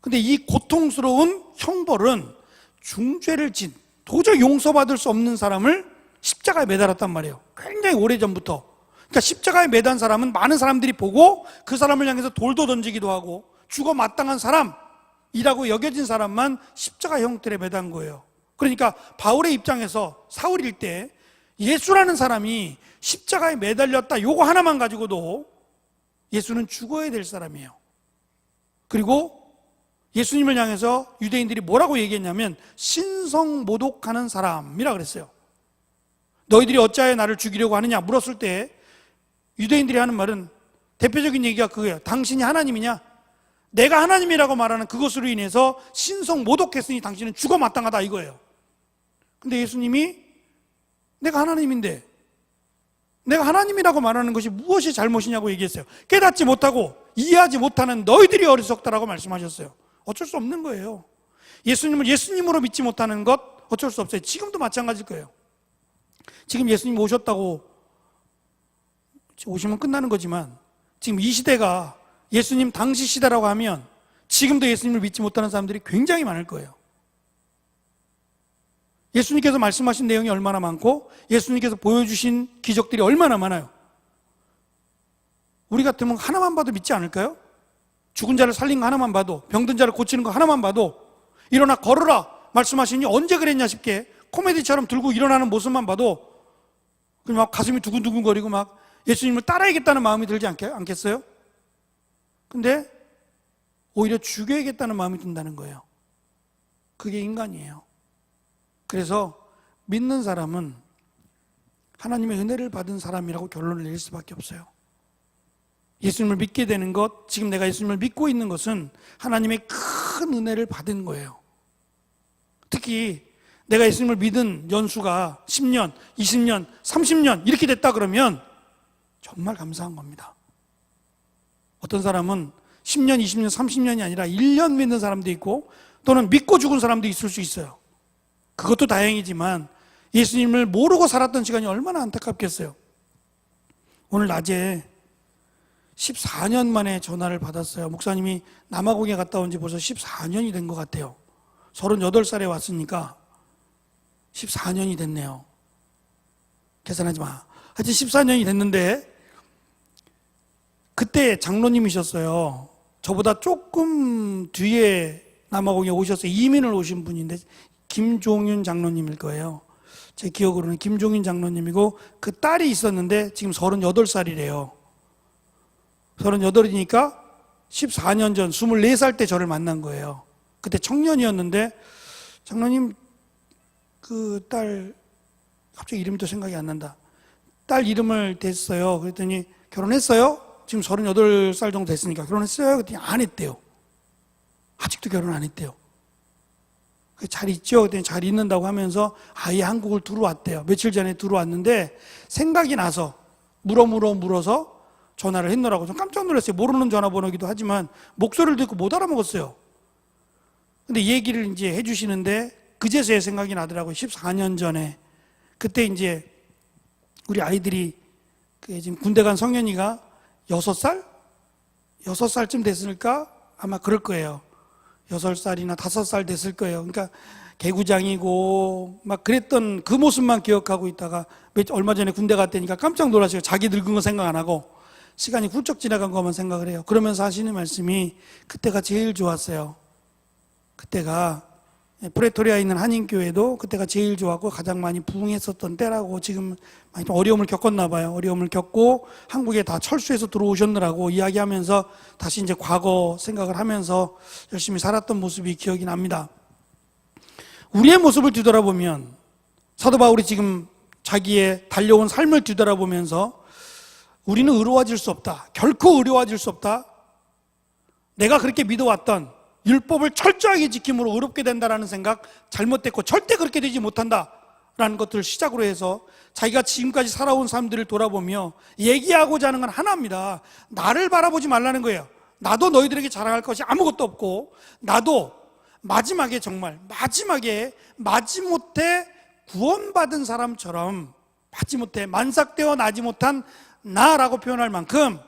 근데 이 고통스러운 형벌은 중죄를 진, 도저히 용서받을 수 없는 사람을 십자가에 매달았단 말이에요. 굉장히 오래전부터. 그러니까 십자가에 매단 사람은 많은 사람들이 보고 그 사람을 향해서 돌도 던지기도 하고, 죽어 마땅한 사람이라고 여겨진 사람만 십자가 형틀에 매단 거예요. 그러니까 바울의 입장에서, 사울일 때 예수라는 사람이 십자가에 매달렸다, 요거 하나만 가지고도 예수는 죽어야 될 사람이에요. 그리고 예수님을 향해서 유대인들이 뭐라고 얘기했냐면 신성모독하는 사람이라 그랬어요. 너희들이 어찌하여 나를 죽이려고 하느냐 물었을 때 유대인들이 하는 말은, 대표적인 얘기가 그거예요. 당신이 하나님이냐? 내가 하나님이라고 말하는 그것으로 인해서 신성모독했으니 당신은 죽어 마땅하다, 이거예요. 근데 예수님이 내가 하나님인데, 내가 하나님이라고 말하는 것이 무엇이 잘못이냐고 얘기했어요. 깨닫지 못하고 이해하지 못하는 너희들이 어리석다라고 말씀하셨어요. 어쩔 수 없는 거예요. 예수님을 예수님으로 믿지 못하는 것 어쩔 수 없어요. 지금도 마찬가지일 거예요. 지금 예수님 오셨다고 오시면 끝나는 거지만 지금 이 시대가 예수님 당시 시대라고 하면 지금도 예수님을 믿지 못하는 사람들이 굉장히 많을 거예요. 예수님께서 말씀하신 내용이 얼마나 많고 예수님께서 보여주신 기적들이 얼마나 많아요. 우리 같으면 하나만 봐도 믿지 않을까요? 죽은 자를 살린 거 하나만 봐도, 병든 자를 고치는 거 하나만 봐도, 일어나 걸어라 말씀하시니 언제 그랬냐 싶게 코미디처럼 들고 일어나는 모습만 봐도 그냥 막 가슴이 두근두근거리고 막 예수님을 따라야겠다는 마음이 들지 않겠어요? 근데 오히려 죽여야겠다는 마음이 든다는 거예요. 그게 인간이에요. 그래서 믿는 사람은 하나님의 은혜를 받은 사람이라고 결론을 내릴 수밖에 없어요. 예수님을 믿게 되는 것, 지금 내가 예수님을 믿고 있는 것은 하나님의 큰 은혜를 받은 거예요. 특히 내가 예수님을 믿은 연수가 10년, 20년, 30년 이렇게 됐다 그러면 정말 감사한 겁니다. 어떤 사람은 10년, 20년, 30년이 아니라 1년 믿는 사람도 있고 또는 믿고 죽은 사람도 있을 수 있어요. 그것도 다행이지만 예수님을 모르고 살았던 시간이 얼마나 안타깝겠어요. 오늘 낮에 14년 만에 전화를 받았어요. 목사님이 남아공에 갔다 온 지 벌써 14년이 된 것 같아요. 38살에 왔으니까 14년이 됐네요. 계산하지 마. 하여튼 14년이 됐는데 그때 장로님이셨어요. 저보다 조금 뒤에 남아공에 오셨어요. 이민을 오신 분인데 김종윤 장로님일 거예요. 제 기억으로는 김종윤 장로님이고 그 딸이 있었는데 지금 38살이래요. 38이니까 14년 전 24살 때 저를 만난 거예요. 그때 청년이었는데 장로님 그 딸 갑자기 이름이 또 생각이 안 난다. 딸 이름을 댔어요. 그랬더니 결혼했어요? 지금 38살 정도 됐으니까 결혼했어요? 그랬더니 안 했대요. 아직도 결혼 안 했대요. 잘 있죠? 그랬더니 잘 있는다고 하면서 아예 한국을 들어왔대요. 며칠 전에 들어왔는데 생각이 나서 물어서 전화를 했노라고. 좀 깜짝 놀랐어요. 모르는 전화번호기도 하지만 목소리를 듣고 못 알아먹었어요. 근데 얘기를 이제 해주시는데 그제서야 생각이 나더라고요. 14년 전에. 그때 이제 우리 아이들이 지금 군대 간 성현이가 6살? 6살쯤 됐을까? 아마 그럴 거예요. 6살이나 5살 됐을 거예요. 그러니까 개구장이고 막 그랬던 그 모습만 기억하고 있다가 얼마 전에 군대 갔다니까 깜짝 놀랐어요. 자기 늙은 거 생각 안 하고 시간이 훌쩍 지나간 것만 생각을 해요. 그러면서 하시는 말씀이 그때가 제일 좋았어요. 그때가 프레토리아에 있는 한인교회도 그때가 제일 좋았고 가장 많이 부흥했었던 때라고. 지금 많이 어려움을 겪었나 봐요. 어려움을 겪고 한국에 다 철수해서 들어오셨느라고 이야기하면서 다시 이제 과거 생각을 하면서 열심히 살았던 모습이 기억이 납니다. 우리의 모습을 뒤돌아보면 사도 바울이 지금 자기의 달려온 삶을 뒤돌아보면서 우리는 의로워질 수 없다. 결코 의로워질 수 없다. 내가 그렇게 믿어왔던 율법을 철저하게 지킴으로 의롭게 된다라는 생각 잘못됐고 절대 그렇게 되지 못한다라는 것들을 시작으로 해서 자기가 지금까지 살아온 삶들을 돌아보며 얘기하고자 하는 건 하나입니다. 나를 바라보지 말라는 거예요. 나도 너희들에게 자랑할 것이 아무것도 없고 나도 마지막에 정말 마지못해 구원받은 사람처럼 마지못해 만삭되어 나지 못한 나라고 표현할 만큼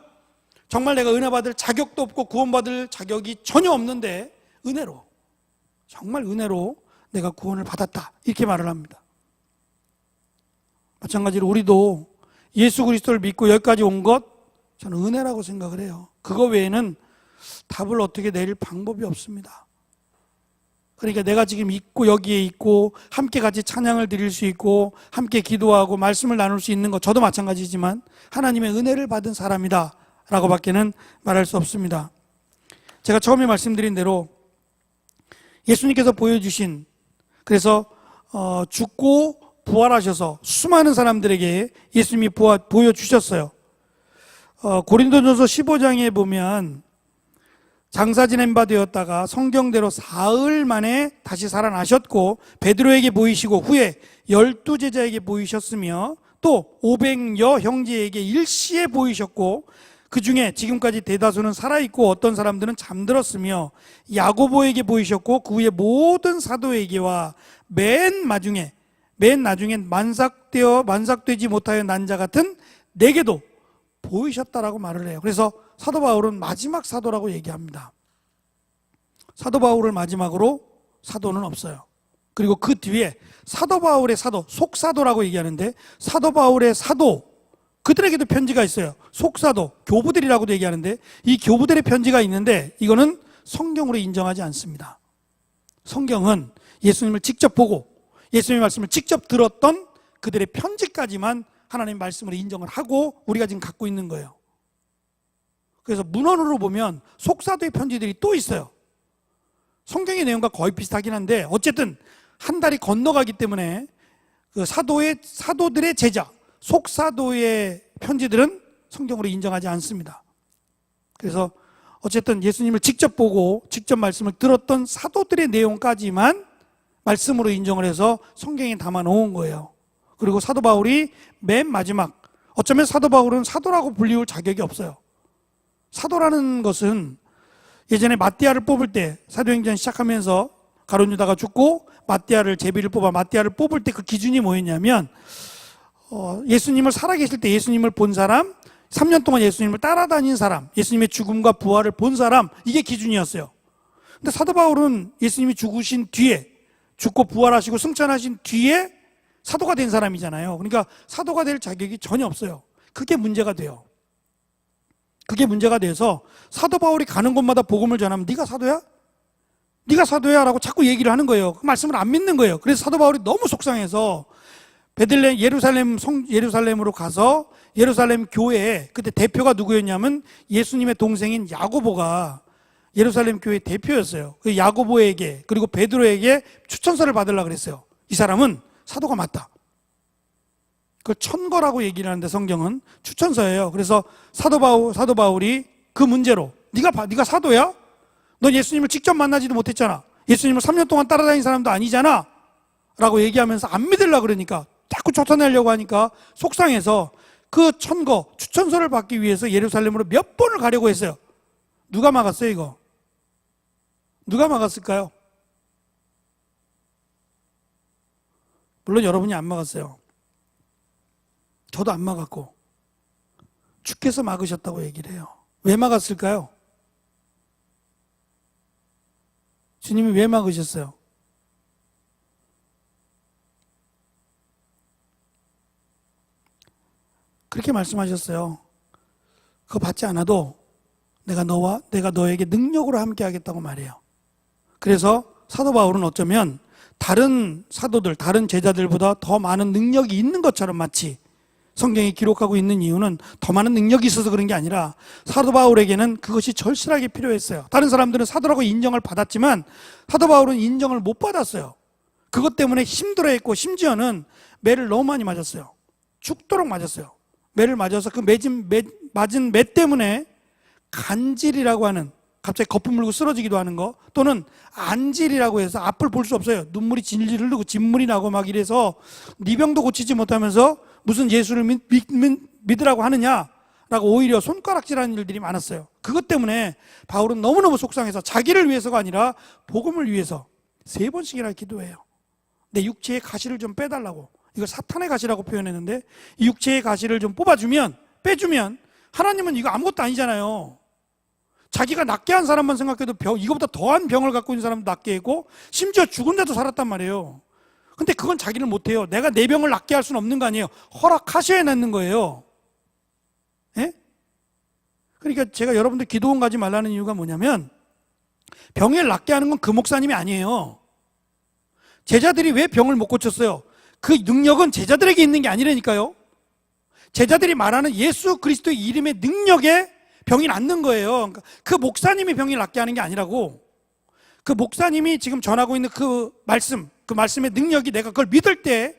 정말 내가 은혜 받을 자격도 없고 구원받을 자격이 전혀 없는데 은혜로, 정말 은혜로 내가 구원을 받았다 이렇게 말을 합니다. 마찬가지로 우리도 예수 그리스도를 믿고 여기까지 온 것 저는 은혜라고 생각을 해요. 그거 외에는 답을 어떻게 내릴 방법이 없습니다. 그러니까 내가 지금 있고 여기에 있고 함께 같이 찬양을 드릴 수 있고 함께 기도하고 말씀을 나눌 수 있는 것 저도 마찬가지지만 하나님의 은혜를 받은 사람이다 라고 밖에는 말할 수 없습니다. 제가 처음에 말씀드린 대로 예수님께서 보여주신, 그래서 죽고 부활하셔서 수많은 사람들에게 예수님이 보여주셨어요. 고린도전서 15장에 보면 장사 지낸 바 되었다가 성경대로 사흘 만에 다시 살아나셨고 베드로에게 보이시고 후에 12제자에게 보이셨으며 또 500여 형제에게 일시에 보이셨고 그 중에 지금까지 대다수는 살아있고 어떤 사람들은 잠들었으며 야고보에게 보이셨고 그 후에 모든 사도에게와 맨 나중에 만삭되지 못하여 난 자 같은 내게도 보이셨다라고 말을 해요. 그래서 사도 바울은 마지막 사도라고 얘기합니다. 사도 바울을 마지막으로 사도는 없어요. 그리고 그 뒤에 사도 바울의 사도, 속사도라고 얘기하는데, 사도 바울의 사도, 그들에게도 편지가 있어요. 속사도, 교부들이라고도 얘기하는데, 이 교부들의 편지가 있는데 이거는 성경으로 인정하지 않습니다. 성경은 예수님을 직접 보고 예수님의 말씀을 직접 들었던 그들의 편지까지만 하나님의 말씀으로 인정을 하고 우리가 지금 갖고 있는 거예요. 그래서 문헌으로 보면 속사도의 편지들이 또 있어요. 성경의 내용과 거의 비슷하긴 한데 어쨌든 한 달이 건너가기 때문에 그 사도들의 제자, 속사도의 편지들은 성경으로 인정하지 않습니다. 그래서 어쨌든 예수님을 직접 보고 직접 말씀을 들었던 사도들의 내용까지만 말씀으로 인정을 해서 성경에 담아 놓은 거예요. 그리고 사도 바울이 맨 마지막, 어쩌면 사도 바울은 사도라고 불리울 자격이 없어요. 사도라는 것은 예전에 마띠아를 뽑을 때, 사도행전 시작하면서 가룟 유다가 죽고 마띠아를, 제비를 뽑아 마띠아를 뽑을 때 그 기준이 뭐였냐면 예수님을 살아계실 때 예수님을 본 사람, 3년 동안 예수님을 따라다닌 사람, 예수님의 죽음과 부활을 본 사람, 이게 기준이었어요. 근데 사도 바울은 예수님이 죽으신 뒤에, 죽고 부활하시고 승천하신 뒤에 사도가 된 사람이잖아요. 그러니까 사도가 될 자격이 전혀 없어요. 그게 문제가 돼요. 그게 문제가 돼서 사도 바울이 가는 곳마다 복음을 전하면 네가 사도야? 네가 사도야? 라고 자꾸 얘기를 하는 거예요. 그 말씀을 안 믿는 거예요. 그래서 사도 바울이 너무 속상해서 베들레헴, 예루살렘으로 가서 예루살렘 교회에, 그때 대표가 누구였냐면 예수님의 동생인 야고보가 예루살렘 교회 대표였어요. 그 야고보에게 그리고 베드로에게 추천서를 받으려고 그랬어요. 이 사람은 사도가 맞다. 그걸 천거라고 얘기를 하는데 성경은 추천서예요. 그래서 사도 바울이 그 문제로 네가 사도야? 넌 예수님을 직접 만나지도 못했잖아. 예수님을 3년 동안 따라다닌 사람도 아니잖아. 라고 얘기하면서 안 믿으려고 그러니까 자꾸 쫓아내려고 하니까 속상해서 그 추천서를 받기 위해서 예루살렘으로 몇 번을 가려고 했어요. 누가 막았어요, 이거? 누가 막았을까요? 물론 여러분이 안 막았어요. 저도 안 막았고 주께서 막으셨다고 얘기를 해요. 왜 막았을까요? 주님이 왜 막으셨어요? 그렇게 말씀하셨어요. 그거 받지 않아도 내가 너에게 능력으로 함께 하겠다고 말해요. 그래서 사도 바울은 어쩌면 다른 사도들, 다른 제자들보다 더 많은 능력이 있는 것처럼 마치 성경에 기록하고 있는 이유는 더 많은 능력이 있어서 그런 게 아니라 사도 바울에게는 그것이 절실하게 필요했어요. 다른 사람들은 사도라고 인정을 받았지만 사도 바울은 인정을 못 받았어요. 그것 때문에 힘들어했고 심지어는 매를 너무 많이 맞았어요. 죽도록 맞았어요. 매를 맞아서 그 맞은 매 때문에 간질이라고 하는, 갑자기 거품 물고 쓰러지기도 하는 거, 또는 안질이라고 해서 앞을 볼 수 없어요. 눈물이 질질 흐르고 진물이 나고 막 이래서 네 병도 고치지 못하면서 무슨 예수를 믿으라고 하느냐라고 오히려 손가락질하는 일들이 많았어요. 그것 때문에 바울은 너무너무 속상해서 자기를 위해서가 아니라 복음을 위해서 3번씩이나 기도해요. 내 육체의 가시를 좀 빼달라고. 이걸 사탄의 가시라고 표현했는데 이 육체의 가시를 좀 빼주면 하나님은 이거 아무것도 아니잖아요. 자기가 낫게 한 사람만 생각해도 이거보다 더한 병을 갖고 있는 사람도 낫게 했고 심지어 죽은 자도 살았단 말이에요. 근데 그건 자기는 못해요. 내가 내 병을 낫게 할 수는 없는 거 아니에요. 허락하셔야 낫는 거예요. 예? 그러니까 제가 여러분들 기도원 가지 말라는 이유가 뭐냐면 병을 낫게 하는 건 그 목사님이 아니에요. 제자들이 왜 병을 못 고쳤어요? 그 능력은 제자들에게 있는 게 아니라니까요. 제자들이 말하는 예수 그리스도의 이름의 능력에 병이 낫는 거예요. 그러니까 그 목사님이 병이 낫게 하는 게 아니라고. 그 목사님이 지금 전하고 있는 그 말씀의 능력이 내가 그걸 믿을 때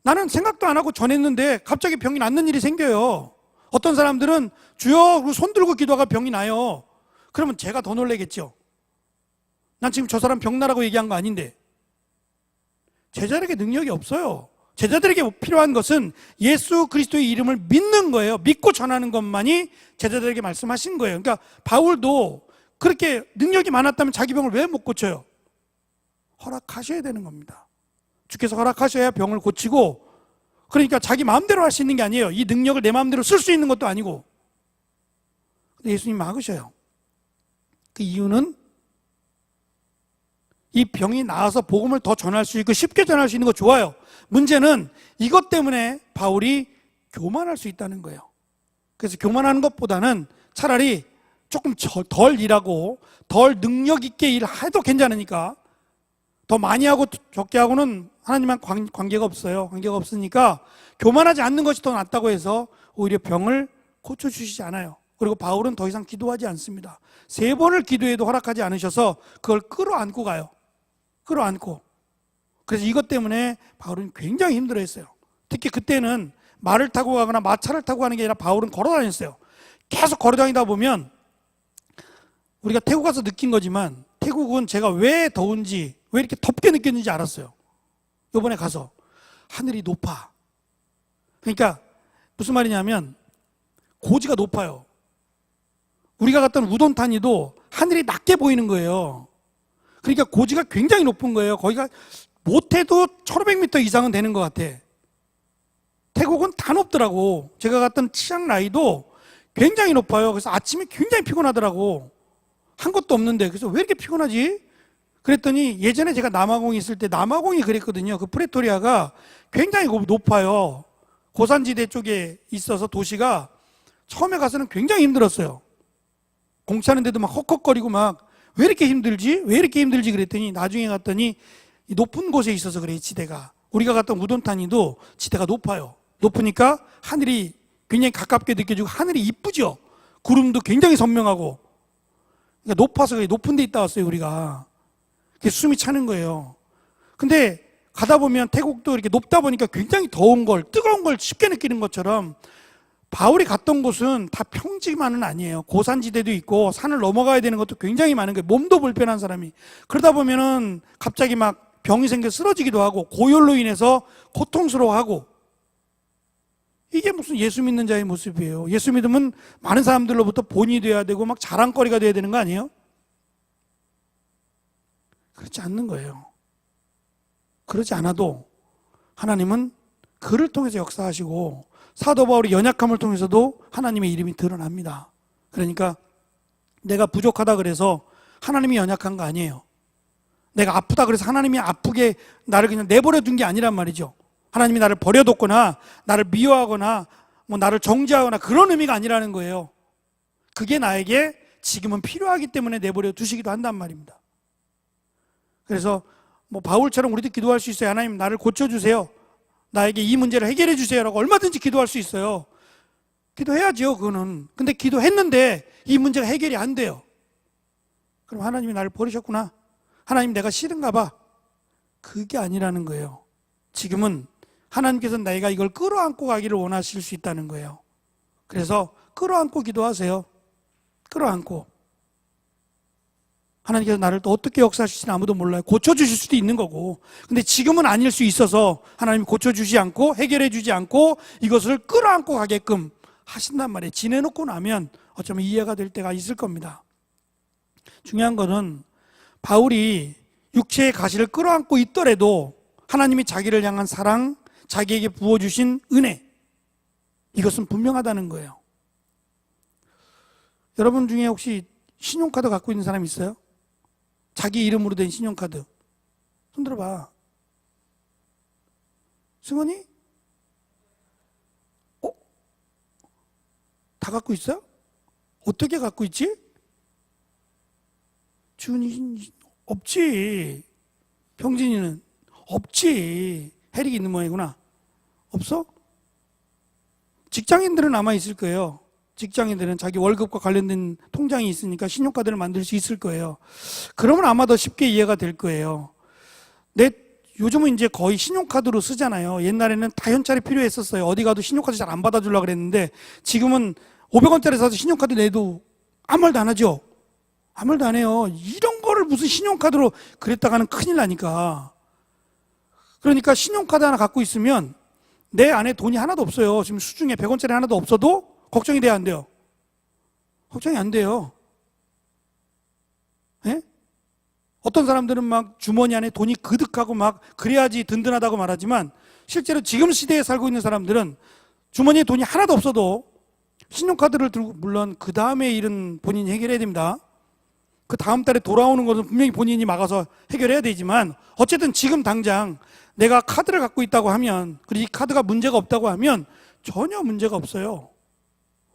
나는 생각도 안 하고 전했는데 갑자기 병이 낫는 일이 생겨요. 어떤 사람들은 주여 손 들고 기도하가 병이 나요. 그러면 제가 더 놀라겠죠. 난 지금 저 사람 병 나라고 얘기한 거 아닌데. 제자들에게 능력이 없어요. 제자들에게 필요한 것은 예수 그리스도의 이름을 믿는 거예요. 믿고 전하는 것만이 제자들에게 말씀하신 거예요. 그러니까 바울도 그렇게 능력이 많았다면 자기 병을 왜 못 고쳐요? 허락하셔야 되는 겁니다. 주께서 허락하셔야 병을 고치고 그러니까 자기 마음대로 할 수 있는 게 아니에요. 이 능력을 내 마음대로 쓸 수 있는 것도 아니고. 근데 예수님 막으셔요. 그 이유는 이 병이 나아서 복음을 더 전할 수 있고 쉽게 전할 수 있는 거 좋아요. 문제는 이것 때문에 바울이 교만할 수 있다는 거예요. 그래서 교만하는 것보다는 차라리 조금 덜 일하고 덜 능력 있게 일해도 괜찮으니까, 더 많이 하고 적게 하고는 하나님과 관계가 없어요. 관계가 없으니까 교만하지 않는 것이 더 낫다고 해서 오히려 병을 고쳐주시지 않아요. 그리고 바울은 더 이상 기도하지 않습니다. 3번을 기도해도 허락하지 않으셔서 그걸 끌어안고 가요. 끌어안고. 그래서 이것 때문에 바울은 굉장히 힘들어했어요. 특히 그때는 말을 타고 가거나 마차를 타고 가는 게 아니라 바울은 걸어 다녔어요. 계속 걸어 다니다 보면, 우리가 태국 가서 느낀 거지만 태국은 제가 왜 더운지, 왜 이렇게 덥게 느꼈는지 알았어요. 이번에 가서 하늘이 높아. 그러니까 무슨 말이냐면 고지가 높아요. 우리가 갔던 우돈타니도 하늘이 낮게 보이는 거예요. 그러니까 고지가 굉장히 높은 거예요. 거기가 못해도 1500m 이상은 되는 것 같아. 태국은 다 높더라고. 제가 갔던 치앙라이도 굉장히 높아요. 그래서 아침에 굉장히 피곤하더라고. 한 것도 없는데. 그래서 왜 이렇게 피곤하지? 그랬더니 예전에 제가 남아공에 있을 때 남아공이 그랬거든요. 그 프레토리아가 굉장히 높아요. 고산지대 쪽에 있어서 도시가 처음에 가서는 굉장히 힘들었어요. 공차는데도 막 헉헉거리고 막 왜 이렇게 힘들지? 왜 이렇게 힘들지? 그랬더니 나중에 갔더니 높은 곳에 있어서 그래, 지대가. 우리가 갔던 우돈타니도 지대가 높아요. 높으니까 하늘이 굉장히 가깝게 느껴지고 하늘이 이쁘죠? 구름도 굉장히 선명하고. 그러니까 높아서 그래. 높은 데 있다 왔어요, 우리가. 그게 숨이 차는 거예요. 근데 가다 보면 태국도 이렇게 높다 보니까 굉장히 더운 걸, 뜨거운 걸 쉽게 느끼는 것처럼 바울이 갔던 곳은 다 평지만은 아니에요. 고산지대도 있고 산을 넘어가야 되는 것도 굉장히 많은 거예요. 몸도 불편한 사람이. 그러다 보면은 갑자기 막 병이 생겨 쓰러지기도 하고 고열로 인해서 고통스러워하고. 이게 무슨 예수 믿는 자의 모습이에요. 예수 믿으면 많은 사람들로부터 본이 돼야 되고 막 자랑거리가 돼야 되는 거 아니에요? 그렇지 않는 거예요. 그러지 않아도 하나님은 그를 통해서 역사하시고 사도 바울의 연약함을 통해서도 하나님의 이름이 드러납니다. 그러니까 내가 부족하다 그래서 하나님이 연약한 거 아니에요. 내가 아프다 그래서 하나님이 아프게 나를 그냥 내버려 둔 게 아니란 말이죠. 하나님이 나를 버려뒀거나 나를 미워하거나 뭐 나를 정죄하거나 그런 의미가 아니라는 거예요. 그게 나에게 지금은 필요하기 때문에 내버려 두시기도 한단 말입니다. 그래서 뭐 바울처럼 우리도 기도할 수 있어요. 하나님 나를 고쳐주세요. 나에게 이 문제를 해결해 주세요라고 얼마든지 기도할 수 있어요. 기도해야죠, 그거는. 근데 기도했는데 이 문제가 해결이 안 돼요. 그럼 하나님이 나를 버리셨구나. 하나님 내가 싫은가 봐. 그게 아니라는 거예요. 지금은 하나님께서 내가 이걸 끌어안고 가기를 원하실 수 있다는 거예요. 그래서 끌어안고 기도하세요. 끌어안고. 하나님께서 나를 또 어떻게 역사하실지는 아무도 몰라요. 고쳐주실 수도 있는 거고. 근데 지금은 아닐 수 있어서 하나님이 고쳐주지 않고 해결해 주지 않고 이것을 끌어안고 가게끔 하신단 말이에요. 지내놓고 나면 어쩌면 이해가 될 때가 있을 겁니다. 중요한 거는 바울이 육체의 가시를 끌어안고 있더라도 하나님이 자기를 향한 사랑, 자기에게 부어주신 은혜, 이것은 분명하다는 거예요. 여러분 중에 혹시 신용카드 갖고 있는 사람 있어요? 자기 이름으로 된 신용카드. 손 들어봐. 승원이? 다 갖고 있어요? 어떻게 갖고 있지? 준이 없지. 병진이는 없지. 혜릭이 있는 모양이구나. 없어? 직장인들은 아마 있을 거예요. 직장인들은 자기 월급과 관련된 통장이 있으니까 신용카드를 만들 수 있을 거예요. 그러면 아마 더 쉽게 이해가 될 거예요. 요즘은 이제 거의 신용카드로 쓰잖아요. 옛날에는 다 현찰이 필요했었어요. 어디 가도 신용카드 잘 안 받아주려고 그랬는데 지금은 500원짜리 사서 신용카드 내도 아무 말도 안 하죠. 아무 말도 안 해요. 이런 거를 무슨 신용카드로 그랬다가는 큰일 나니까. 그러니까 신용카드 하나 갖고 있으면 내 안에 돈이 하나도 없어요. 지금 수중에 100원짜리 하나도 없어도 걱정이 돼야 안 돼요? 걱정이 안 돼요. 예? 어떤 사람들은 막 주머니 안에 돈이 그득하고 막 그래야지 든든하다고 말하지만 실제로 지금 시대에 살고 있는 사람들은 주머니에 돈이 하나도 없어도 신용카드를 들고, 물론 그 다음에 일은 본인이 해결해야 됩니다. 그 다음 달에 돌아오는 것은 분명히 본인이 막아서 해결해야 되지만, 어쨌든 지금 당장 내가 카드를 갖고 있다고 하면, 그리고 이 카드가 문제가 없다고 하면 전혀 문제가 없어요.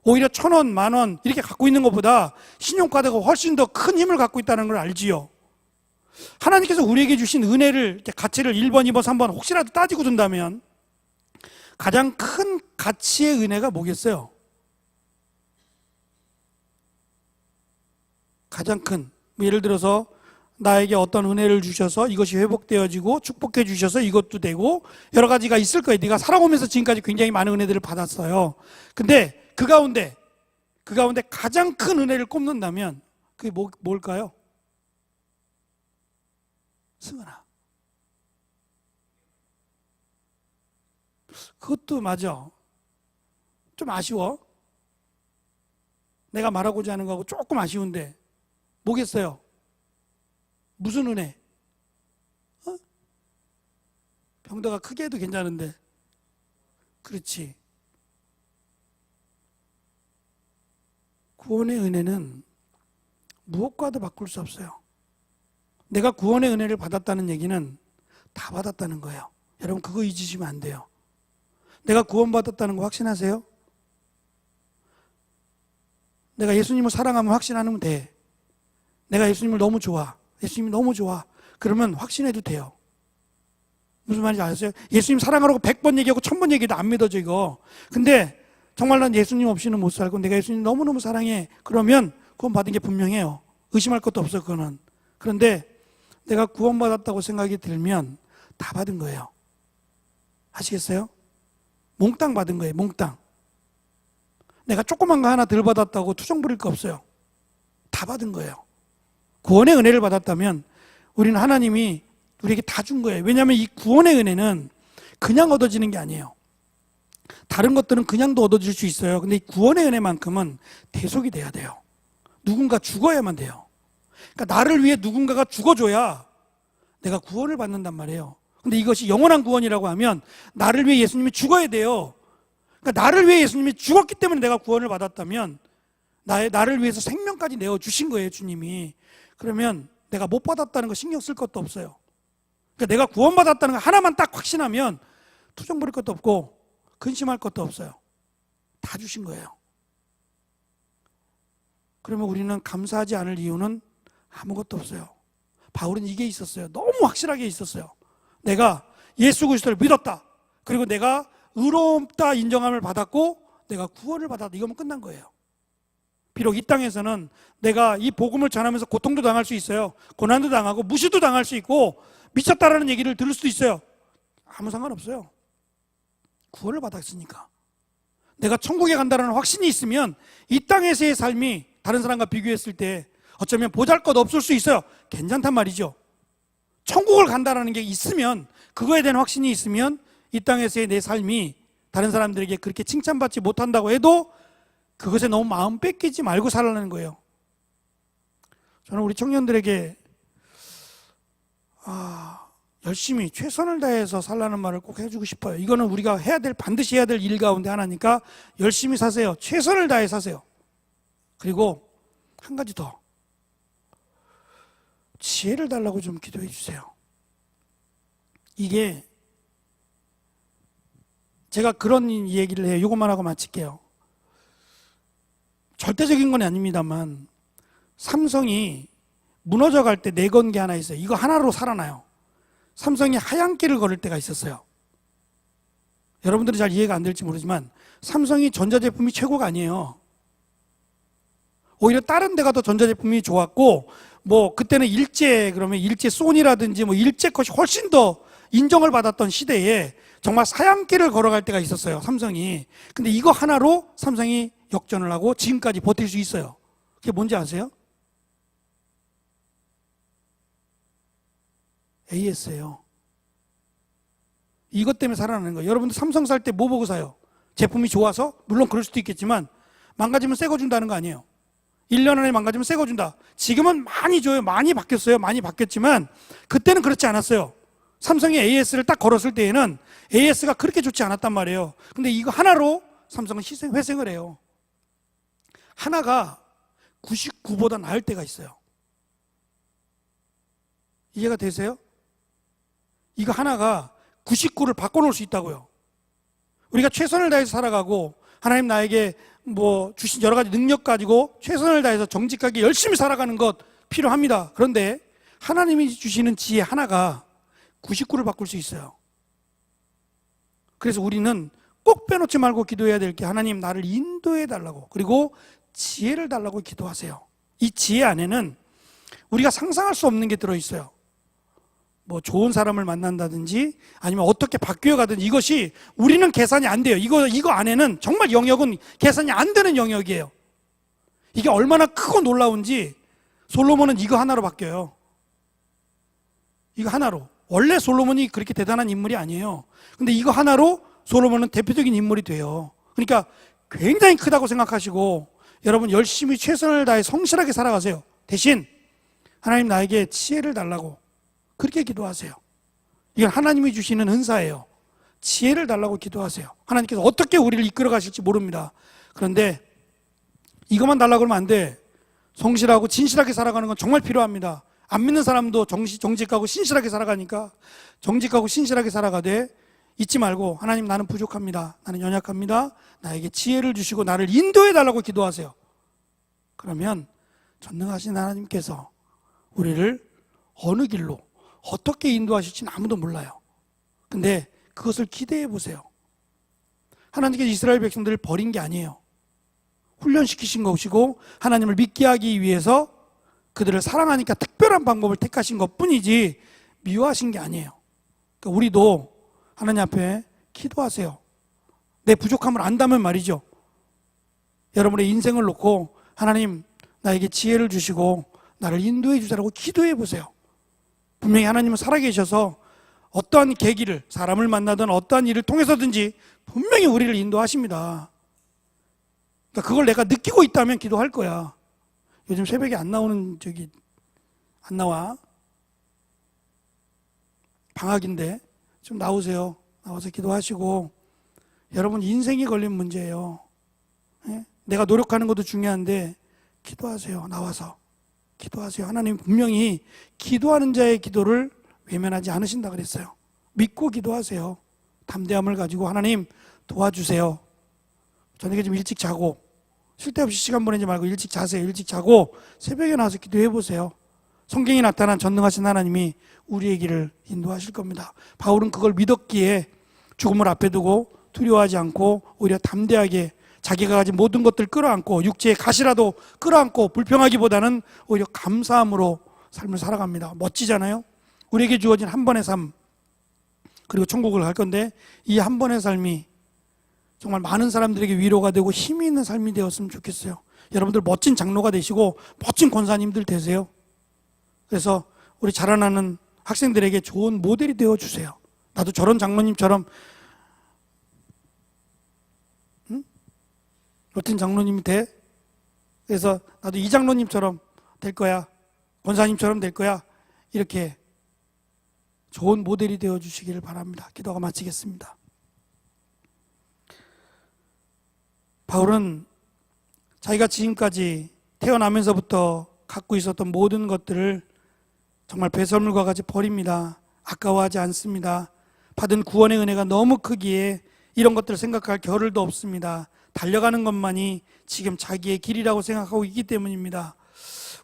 오히려 1,000원, 10,000원 이렇게 갖고 있는 것보다 신용카드가 훨씬 더 큰 힘을 갖고 있다는 걸 알지요. 하나님께서 우리에게 주신 은혜를, 가치를 1번, 2번, 3번 혹시라도 따지고 둔다면 가장 큰 가치의 은혜가 뭐겠어요? 가장 큰, 예를 들어서 나에게 어떤 은혜를 주셔서 이것이 회복되어지고 축복해 주셔서 이것도 되고 여러 가지가 있을 거예요. 네가 살아오면서 지금까지 굉장히 많은 은혜들을 받았어요. 근데 그 가운데 가장 큰 은혜를 꼽는다면 그게 뭘까요? 승은아, 그것도 맞아. 좀 아쉬워. 내가 말하고자 하는 거하고 조금 아쉬운데 뭐겠어요? 무슨 은혜? 병도가 크게 해도 괜찮은데. 그렇지. 구원의 은혜는 무엇과도 바꿀 수 없어요. 내가 구원의 은혜를 받았다는 얘기는 다 받았다는 거예요. 여러분 그거 잊으시면 안 돼요. 내가 구원받았다는 거 확신하세요? 내가 예수님을 사랑하면 확신하면 돼. 내가 예수님을 너무 좋아. 예수님이 너무 좋아. 그러면 확신해도 돼요. 무슨 말인지 아세요? 예수님 사랑하라고 100번 얘기하고 1000번 얘기해도 안 믿어져 이거. 근데 정말 난 예수님 없이는 못 살고 내가 예수님 너무너무 사랑해. 그러면 구원 받은 게 분명해요. 의심할 것도 없어요 그거는. 그런데 내가 구원받았다고 생각이 들면 다 받은 거예요. 아시겠어요? 몽땅 받은 거예요. 몽땅. 내가 조그만 거 하나 덜 받았다고 투정 부릴 거 없어요. 다 받은 거예요. 구원의 은혜를 받았다면 우리는 하나님이 우리에게 다 준 거예요. 왜냐하면 이 구원의 은혜는 그냥 얻어지는 게 아니에요. 다른 것들은 그냥도 얻어질 수 있어요. 근데 이 구원의 은혜만큼은 대속이 돼야 돼요. 누군가 죽어야만 돼요. 그러니까 나를 위해 누군가가 죽어줘야 내가 구원을 받는단 말이에요. 근데 이것이 영원한 구원이라고 하면 나를 위해 예수님이 죽어야 돼요. 그러니까 나를 위해 예수님이 죽었기 때문에 내가 구원을 받았다면 나를 위해서 생명까지 내어주신 거예요 주님이. 그러면 내가 못 받았다는 거 신경 쓸 것도 없어요. 그러니까 내가 구원받았다는 거 하나만 딱 확신하면 투정 부릴 것도 없고 근심할 것도 없어요. 다 주신 거예요. 그러면 우리는 감사하지 않을 이유는 아무것도 없어요. 바울은 이게 있었어요. 너무 확실하게 있었어요. 내가 예수 그리스도를 믿었다. 그리고 내가 의롭다 인정함을 받았고 내가 구원을 받았다. 이거면 끝난 거예요. 비록 이 땅에서는 내가 이 복음을 전하면서 고통도 당할 수 있어요. 고난도 당하고 무시도 당할 수 있고 미쳤다라는 얘기를 들을 수도 있어요. 아무 상관없어요. 구원을 받았으니까. 내가 천국에 간다는 확신이 있으면 이 땅에서의 삶이 다른 사람과 비교했을 때 어쩌면 보잘것없을 수 있어요. 괜찮단 말이죠. 천국을 간다는 게 있으면, 그거에 대한 확신이 있으면 이 땅에서의 내 삶이 다른 사람들에게 그렇게 칭찬받지 못한다고 해도 그것에 너무 마음 뺏기지 말고 살라는 거예요. 저는 우리 청년들에게 열심히 최선을 다해서 살라는 말을 꼭 해주고 싶어요. 이거는 우리가 반드시 해야 될 일 가운데 하나니까 열심히 사세요. 최선을 다해 사세요. 그리고 한 가지 더, 지혜를 달라고 좀 기도해 주세요. 이게 제가 그런 얘기를 해요. 이것만 하고 마칠게요. 절대적인 건 아닙니다만 삼성이 무너져 갈 때 내건 게 하나 있어요. 이거 하나로 살아나요. 삼성이 하얀 길을 걸을 때가 있었어요. 여러분들은 잘 이해가 안 될지 모르지만 삼성이 전자제품이 최고가 아니에요. 오히려 다른 데가 더 전자제품이 좋았고, 그때는 일제 소니라든지 일제 것이 훨씬 더 인정을 받았던 시대에 정말 하얀 길을 걸어갈 때가 있었어요, 삼성이. 근데 이거 하나로 삼성이 역전을 하고 지금까지 버틸 수 있어요. 그게 뭔지 아세요? AS예요. 이것 때문에 살아나는 거예요. 여러분들 삼성 살 때 뭐 보고 사요? 제품이 좋아서? 물론 그럴 수도 있겠지만 망가지면 새 거 준다는 거 아니에요. 1년 안에 망가지면 새 거 준다. 지금은 많이 줘요. 많이 바뀌었어요. 많이 바뀌었지만 그때는 그렇지 않았어요. 삼성이 AS를 딱 걸었을 때에는 AS가 그렇게 좋지 않았단 말이에요. 근데 이거 하나로 삼성은 회생을 해요. 하나가 99보다 나을 때가 있어요. 이해가 되세요? 이거 하나가 99를 바꿔놓을 수 있다고요. 우리가 최선을 다해서 살아가고 하나님 나에게 주신 여러 가지 능력 가지고 최선을 다해서 정직하게 열심히 살아가는 것 필요합니다. 그런데 하나님이 주시는 지혜 하나가 99를 바꿀 수 있어요. 그래서 우리는 꼭 빼놓지 말고 기도해야 될 게 하나님 나를 인도해 달라고, 그리고 지혜를 달라고 기도하세요. 이 지혜 안에는 우리가 상상할 수 없는 게 들어있어요. 좋은 사람을 만난다든지 아니면 어떻게 바뀌어 가든지 이것이 우리는 계산이 안 돼요. 이거 안에는 정말 영역은 계산이 안 되는 영역이에요. 이게 얼마나 크고 놀라운지 솔로몬은 이거 하나로 바뀌어요. 이거 하나로. 원래 솔로몬이 그렇게 대단한 인물이 아니에요. 근데 이거 하나로 솔로몬은 대표적인 인물이 돼요. 그러니까 굉장히 크다고 생각하시고 여러분 열심히 최선을 다해 성실하게 살아가세요. 대신 하나님 나에게 지혜를 달라고 그렇게 기도하세요. 이건 하나님이 주시는 은사예요. 지혜를 달라고 기도하세요. 하나님께서 어떻게 우리를 이끌어 가실지 모릅니다. 그런데 이것만 달라고 그러면 안 돼. 성실하고 진실하게 살아가는 건 정말 필요합니다. 안 믿는 사람도 정직하고 신실하게 살아가니까 정직하고 신실하게 살아가되 잊지 말고 하나님 나는 부족합니다. 나는 연약합니다. 나에게 지혜를 주시고 나를 인도해 달라고 기도하세요. 그러면 전능하신 하나님께서 우리를 어느 길로 어떻게 인도하실지는 아무도 몰라요. 근데 그것을 기대해 보세요. 하나님께서 이스라엘 백성들을 버린 게 아니에요. 훈련시키신 것이고 하나님을 믿게 하기 위해서 그들을 사랑하니까 특별한 방법을 택하신 것뿐이지 미워하신 게 아니에요. 그러니까 우리도 하나님 앞에 기도하세요. 내 부족함을 안다면 말이죠. 여러분의 인생을 놓고 하나님 나에게 지혜를 주시고 나를 인도해 주자라고 기도해 보세요. 분명히 하나님은 살아계셔서 어떠한 계기를, 사람을 만나든 어떠한 일을 통해서든지 분명히 우리를 인도하십니다. 그러니까 그걸 내가 느끼고 있다면 기도할 거야. 요즘 새벽에 안 나오는 안 나와. 방학인데 좀 나오세요. 나와서 기도하시고. 여러분 인생이 걸린 문제예요. 내가 노력하는 것도 중요한데 기도하세요. 나와서 기도하세요. 하나님 분명히 기도하는 자의 기도를 외면하지 않으신다 그랬어요. 믿고 기도하세요. 담대함을 가지고 하나님 도와주세요. 저녁에 좀 일찍 자고 쓸데없이 시간 보내지 말고 일찍 자세요. 일찍 자고 새벽에 나와서 기도해 보세요. 성경에 나타난 전능하신 하나님이 우리의 길을 인도하실 겁니다. 바울은 그걸 믿었기에 죽음을 앞에 두고 두려워하지 않고 오히려 담대하게 자기가 가진 모든 것들 끌어안고 육체의 가시라도 끌어안고 불평하기보다는 오히려 감사함으로 삶을 살아갑니다. 멋지잖아요. 우리에게 주어진 한 번의 삶, 그리고 천국을 갈 건데 이 한 번의 삶이 정말 많은 사람들에게 위로가 되고 힘이 있는 삶이 되었으면 좋겠어요. 여러분들 멋진 장로가 되시고 멋진 권사님들 되세요. 그래서 우리 자라나는 학생들에게 좋은 모델이 되어주세요. 나도 저런 장로님처럼 멋진 장로님이 돼. 그래서 나도 이 장로님처럼 될 거야. 권사님처럼 될 거야. 이렇게 좋은 모델이 되어주시기를 바랍니다. 기도가 마치겠습니다. 바울은 자기가 지금까지 태어나면서부터 갖고 있었던 모든 것들을 정말 배설물과 같이 버립니다. 아까워하지 않습니다. 받은 구원의 은혜가 너무 크기에 이런 것들을 생각할 겨를도 없습니다. 달려가는 것만이 지금 자기의 길이라고 생각하고 있기 때문입니다.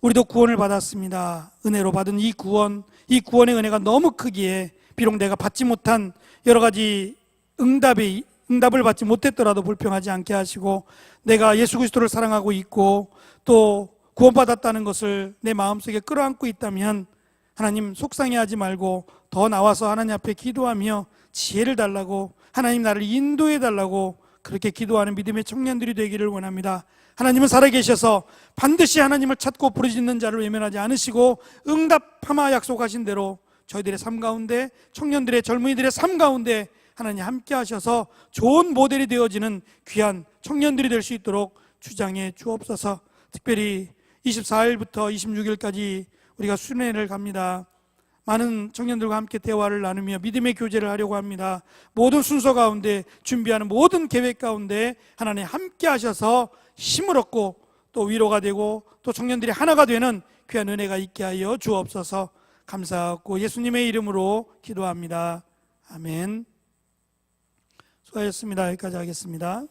우리도 구원을 받았습니다. 은혜로 받은 이 구원의 은혜가 너무 크기에 비록 내가 받지 못한 여러 가지 응답을 받지 못했더라도 불평하지 않게 하시고 내가 예수 그리스도를 사랑하고 있고 또 구원받았다는 것을 내 마음속에 끌어안고 있다면 하나님 속상해하지 말고 더 나와서 하나님 앞에 기도하며 지혜를 달라고 하나님 나를 인도해 달라고 그렇게 기도하는 믿음의 청년들이 되기를 원합니다. 하나님은 살아계셔서 반드시 하나님을 찾고 부르짖는 자를 외면하지 않으시고 응답하마 약속하신 대로 저희들의 삶 가운데 청년들의 젊은이들의 삶 가운데 하나님 함께 하셔서 좋은 모델이 되어지는 귀한 청년들이 될 수 있도록 주장해 주옵소서. 특별히 24일부터 26일까지 우리가 순회를 갑니다. 많은 청년들과 함께 대화를 나누며 믿음의 교제를 하려고 합니다. 모든 순서 가운데, 준비하는 모든 계획 가운데 하나님 함께 하셔서 힘을 얻고 또 위로가 되고 또 청년들이 하나가 되는 귀한 은혜가 있게 하여 주옵소서. 감사하고 예수님의 이름으로 기도합니다. 아멘. 수고하셨습니다. 여기까지 하겠습니다.